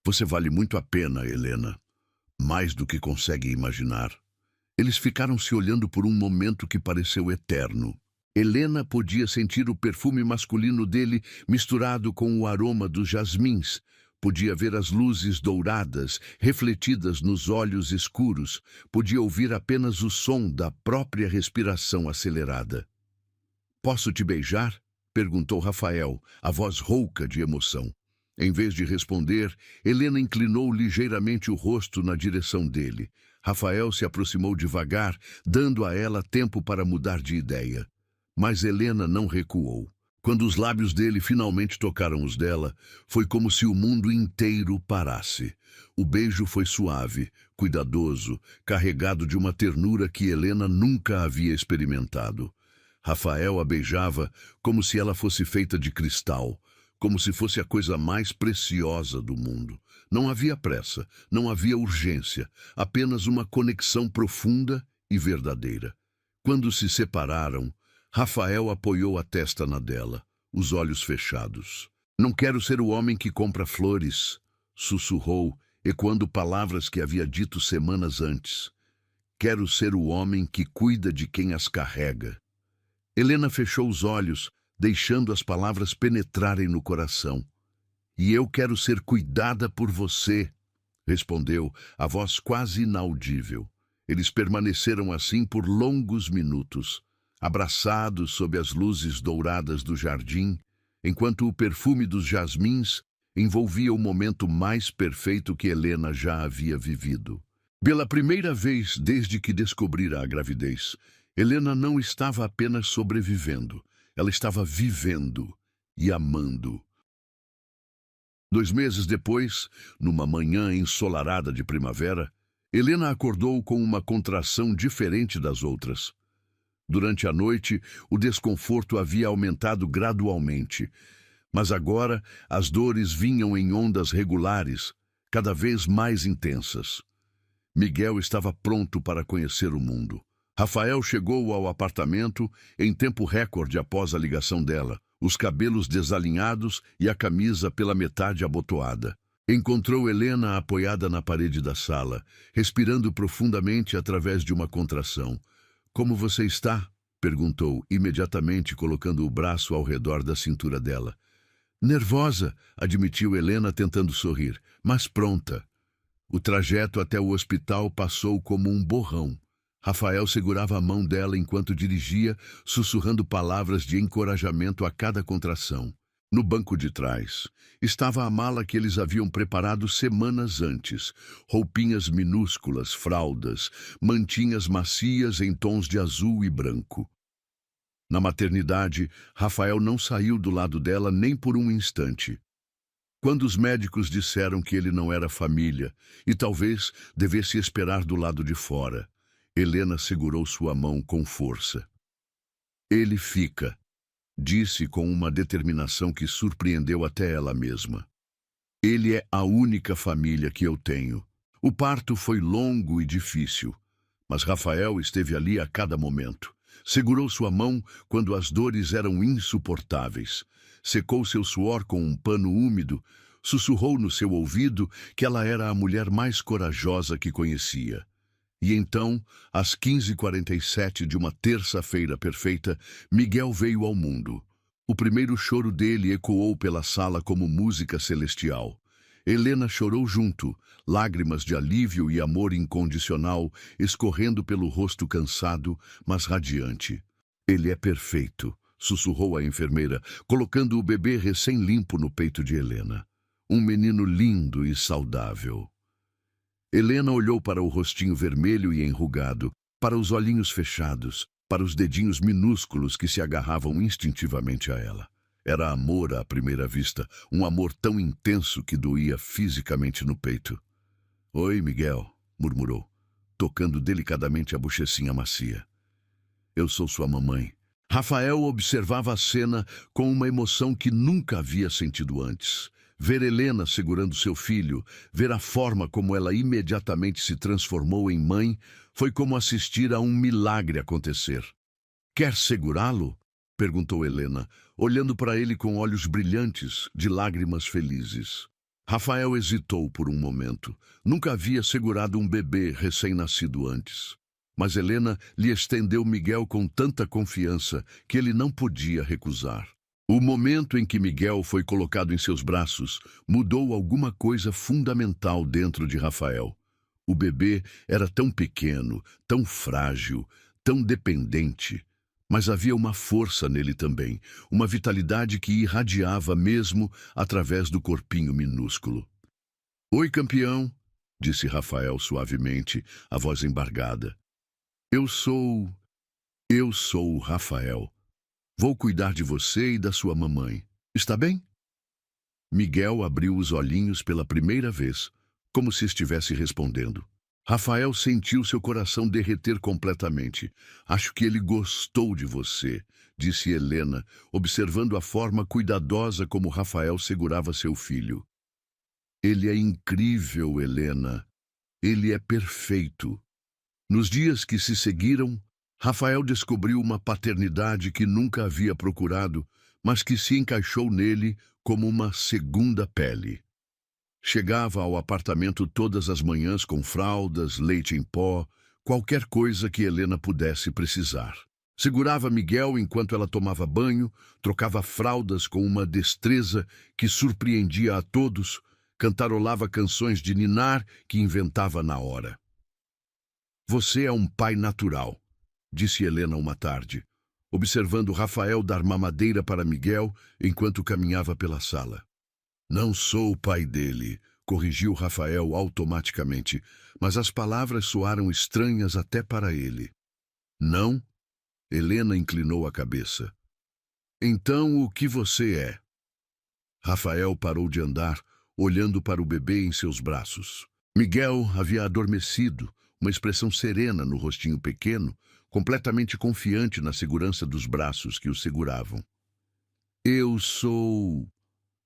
Você vale muito a pena, Helena. Mais do que consegue imaginar. Eles ficaram se olhando por um momento que pareceu eterno. Helena podia sentir o perfume masculino dele misturado com o aroma dos jasmins. Podia ver as luzes douradas refletidas nos olhos escuros. Podia ouvir apenas o som da própria respiração acelerada. Posso te beijar? Perguntou Rafael, a voz rouca de emoção. Em vez de responder, Helena inclinou ligeiramente o rosto na direção dele. Rafael se aproximou devagar, dando a ela tempo para mudar de ideia. Mas Helena não recuou. Quando os lábios dele finalmente tocaram os dela, foi como se o mundo inteiro parasse. O beijo foi suave, cuidadoso, carregado de uma ternura que Helena nunca havia experimentado. Rafael a beijava como se ela fosse feita de cristal, como se fosse a coisa mais preciosa do mundo. Não havia pressa, não havia urgência, apenas uma conexão profunda e verdadeira. Quando se separaram, Rafael apoiou a testa na dela, os olhos fechados. Não quero ser o homem que compra flores, sussurrou, ecoando palavras que havia dito semanas antes. Quero ser o homem que cuida de quem as carrega. Helena fechou os olhos, deixando as palavras penetrarem no coração. E eu quero ser cuidada por você, respondeu, a voz quase inaudível. Eles permaneceram assim por longos minutos, abraçados sob as luzes douradas do jardim, enquanto o perfume dos jasmins envolvia o momento mais perfeito que Helena já havia vivido. Pela primeira vez desde que descobrira a gravidez, Helena não estava apenas sobrevivendo, ela estava vivendo e amando. 2 meses depois, numa manhã ensolarada de primavera, Helena acordou com uma contração diferente das outras. Durante a noite, o desconforto havia aumentado gradualmente, mas agora as dores vinham em ondas regulares, cada vez mais intensas. Miguel estava pronto para conhecer o mundo. Rafael chegou ao apartamento em tempo recorde após a ligação dela, os cabelos desalinhados e a camisa pela metade abotoada. Encontrou Helena apoiada na parede da sala, respirando profundamente através de uma contração. "Como você está?" perguntou, imediatamente colocando o braço ao redor da cintura dela. "Nervosa", admitiu Helena tentando sorrir, "mas pronta." O trajeto até o hospital passou como um borrão. Rafael segurava a mão dela enquanto dirigia, sussurrando palavras de encorajamento a cada contração. No banco de trás, estava a mala que eles haviam preparado semanas antes. Roupinhas minúsculas, fraldas, mantinhas macias em tons de azul e branco. Na maternidade, Rafael não saiu do lado dela nem por um instante. Quando os médicos disseram que ele não era família e talvez devesse esperar do lado de fora, Helena segurou sua mão com força. "Ele fica", disse com uma determinação que surpreendeu até ela mesma. "Ele é a única família que eu tenho." O parto foi longo e difícil, mas Rafael esteve ali a cada momento. Segurou sua mão quando as dores eram insuportáveis. Secou seu suor com um pano úmido, sussurrou no seu ouvido que ela era a mulher mais corajosa que conhecia. E então, às 15h47 de uma terça-feira perfeita, Miguel veio ao mundo. O primeiro choro dele ecoou pela sala como música celestial. Helena chorou junto, lágrimas de alívio e amor incondicional escorrendo pelo rosto cansado, mas radiante. "Ele é perfeito", sussurrou a enfermeira, colocando o bebê recém-limpo no peito de Helena. "Um menino lindo e saudável." Helena olhou para o rostinho vermelho e enrugado, para os olhinhos fechados, para os dedinhos minúsculos que se agarravam instintivamente a ela. Era amor à primeira vista, um amor tão intenso que doía fisicamente no peito. "Oi, Miguel", murmurou, tocando delicadamente a bochecinha macia. "Eu sou sua mamãe." Rafael observava a cena com uma emoção que nunca havia sentido antes. Ver Helena segurando seu filho, ver a forma como ela imediatamente se transformou em mãe, foi como assistir a um milagre acontecer. "Quer segurá-lo?" perguntou Helena, olhando para ele com olhos brilhantes, de lágrimas felizes. Rafael hesitou por um momento. Nunca havia segurado um bebê recém-nascido antes. Mas Helena lhe estendeu Miguel com tanta confiança que ele não podia recusar. O momento em que Miguel foi colocado em seus braços mudou alguma coisa fundamental dentro de Rafael. O bebê era tão pequeno, tão frágil, tão dependente, mas havia uma força nele também, uma vitalidade que irradiava mesmo através do corpinho minúsculo. "Oi, campeão", disse Rafael suavemente, a voz embargada. Eu sou o Rafael. Vou cuidar de você e da sua mamãe. Está bem?" Miguel abriu os olhinhos pela primeira vez, como se estivesse respondendo. Rafael sentiu seu coração derreter completamente. "Acho que ele gostou de você", disse Helena, observando a forma cuidadosa como Rafael segurava seu filho. "Ele é incrível, Helena. Ele é perfeito." Nos dias que se seguiram, Rafael descobriu uma paternidade que nunca havia procurado, mas que se encaixou nele como uma segunda pele. Chegava ao apartamento todas as manhãs com fraldas, leite em pó, qualquer coisa que Helena pudesse precisar. Segurava Miguel enquanto ela tomava banho, trocava fraldas com uma destreza que surpreendia a todos, cantarolava canções de ninar que inventava na hora. Você é um pai natural, disse Helena uma tarde, observando Rafael dar mamadeira para Miguel enquanto caminhava pela sala. Não sou o pai dele, corrigiu Rafael automaticamente, mas as palavras soaram estranhas até para ele. Não? Helena inclinou a cabeça. Então o que você é? Rafael parou de andar, olhando para o bebê em seus braços. Miguel havia adormecido, uma expressão serena no rostinho pequeno, completamente confiante na segurança dos braços que o seguravam. Eu sou...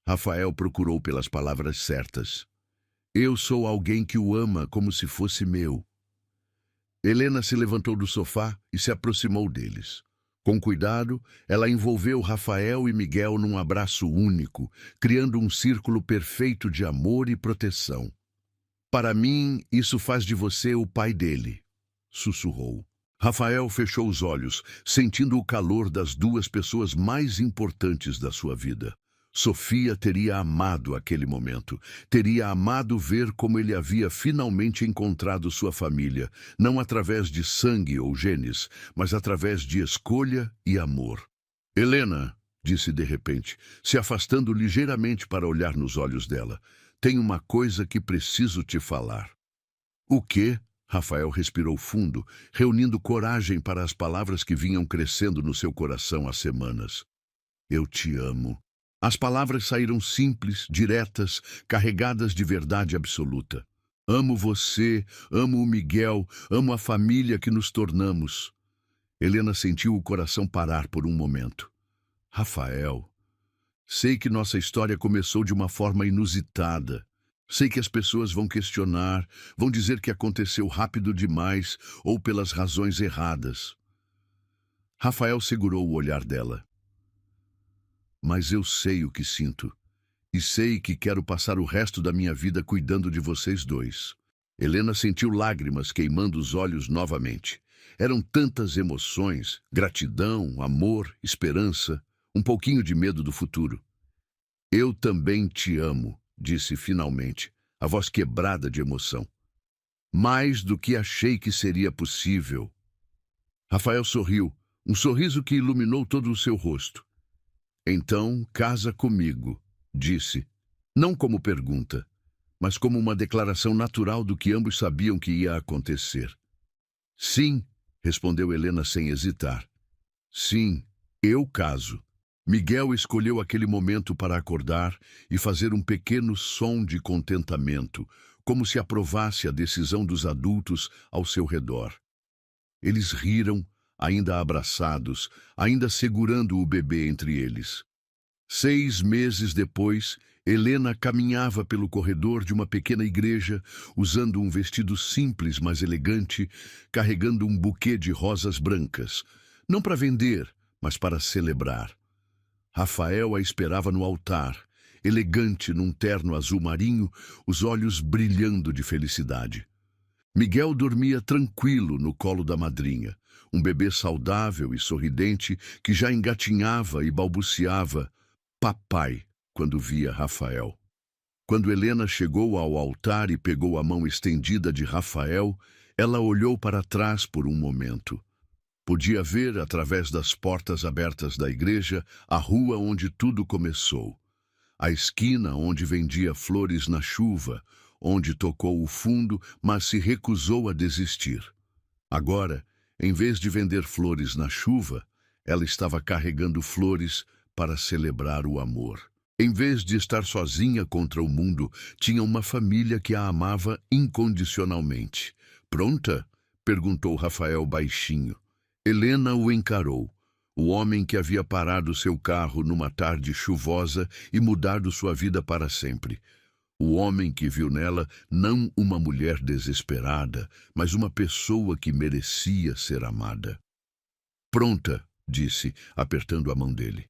Rafael procurou pelas palavras certas. Eu sou alguém que o ama como se fosse meu. Helena se levantou do sofá e se aproximou deles. Com cuidado, ela envolveu Rafael e Miguel num abraço único, criando um círculo perfeito de amor e proteção. Para mim, isso faz de você o pai dele, sussurrou. Rafael fechou os olhos, sentindo o calor das duas pessoas mais importantes da sua vida. Sofia teria amado aquele momento, teria amado ver como ele havia finalmente encontrado sua família, não através de sangue ou genes, mas através de escolha e amor. Helena, disse de repente, se afastando ligeiramente para olhar nos olhos dela, tem uma coisa que preciso te falar. O quê? Rafael respirou fundo, reunindo coragem para as palavras que vinham crescendo no seu coração há semanas. Eu te amo. As palavras saíram simples, diretas, carregadas de verdade absoluta. Amo você, amo o Miguel, amo a família que nos tornamos. Helena sentiu o coração parar por um momento. Rafael, sei que nossa história começou de uma forma inusitada. Sei que as pessoas vão questionar, vão dizer que aconteceu rápido demais ou pelas razões erradas. Rafael segurou o olhar dela. Mas eu sei o que sinto, e sei que quero passar o resto da minha vida cuidando de vocês dois. Helena sentiu lágrimas queimando os olhos novamente. Eram tantas emoções, gratidão, amor, esperança, um pouquinho de medo do futuro. Eu também te amo, disse finalmente, a voz quebrada de emoção. Mais do que achei que seria possível. Rafael sorriu, um sorriso que iluminou todo o seu rosto. Então, casa comigo, disse, não como pergunta, mas como uma declaração natural do que ambos sabiam que ia acontecer. Sim, respondeu Helena sem hesitar. Sim, eu caso. Miguel escolheu aquele momento para acordar e fazer um pequeno som de contentamento, como se aprovasse a decisão dos adultos ao seu redor. Eles riram, ainda abraçados, ainda segurando o bebê entre eles. 6 meses depois, Helena caminhava pelo corredor de uma pequena igreja, usando um vestido simples, mas elegante, carregando um buquê de rosas brancas, não para vender, mas para celebrar. Rafael a esperava no altar, elegante num terno azul marinho, os olhos brilhando de felicidade. Miguel dormia tranquilo no colo da madrinha, um bebê saudável e sorridente que já engatinhava e balbuciava papai quando via Rafael. Quando Helena chegou ao altar e pegou a mão estendida de Rafael, ela olhou para trás por um momento. Podia ver, através das portas abertas da igreja, a rua onde tudo começou. A esquina onde vendia flores na chuva, onde tocou o fundo, mas se recusou a desistir. Agora, em vez de vender flores na chuva, ela estava carregando flores para celebrar o amor. Em vez de estar sozinha contra o mundo, tinha uma família que a amava incondicionalmente. Pronta? Perguntou Rafael baixinho. Helena o encarou. O homem que havia parado seu carro numa tarde chuvosa e mudado sua vida para sempre. O homem que viu nela não uma mulher desesperada, mas uma pessoa que merecia ser amada. Pronta, disse, apertando a mão dele.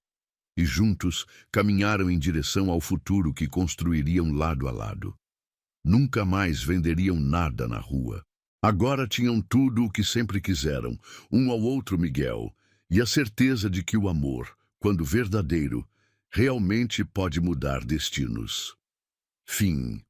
E juntos caminharam em direção ao futuro que construiriam lado a lado. Nunca mais venderiam nada na rua. Agora tinham tudo o que sempre quiseram, um ao outro Miguel, e a certeza de que o amor, quando verdadeiro, realmente pode mudar destinos. Fim.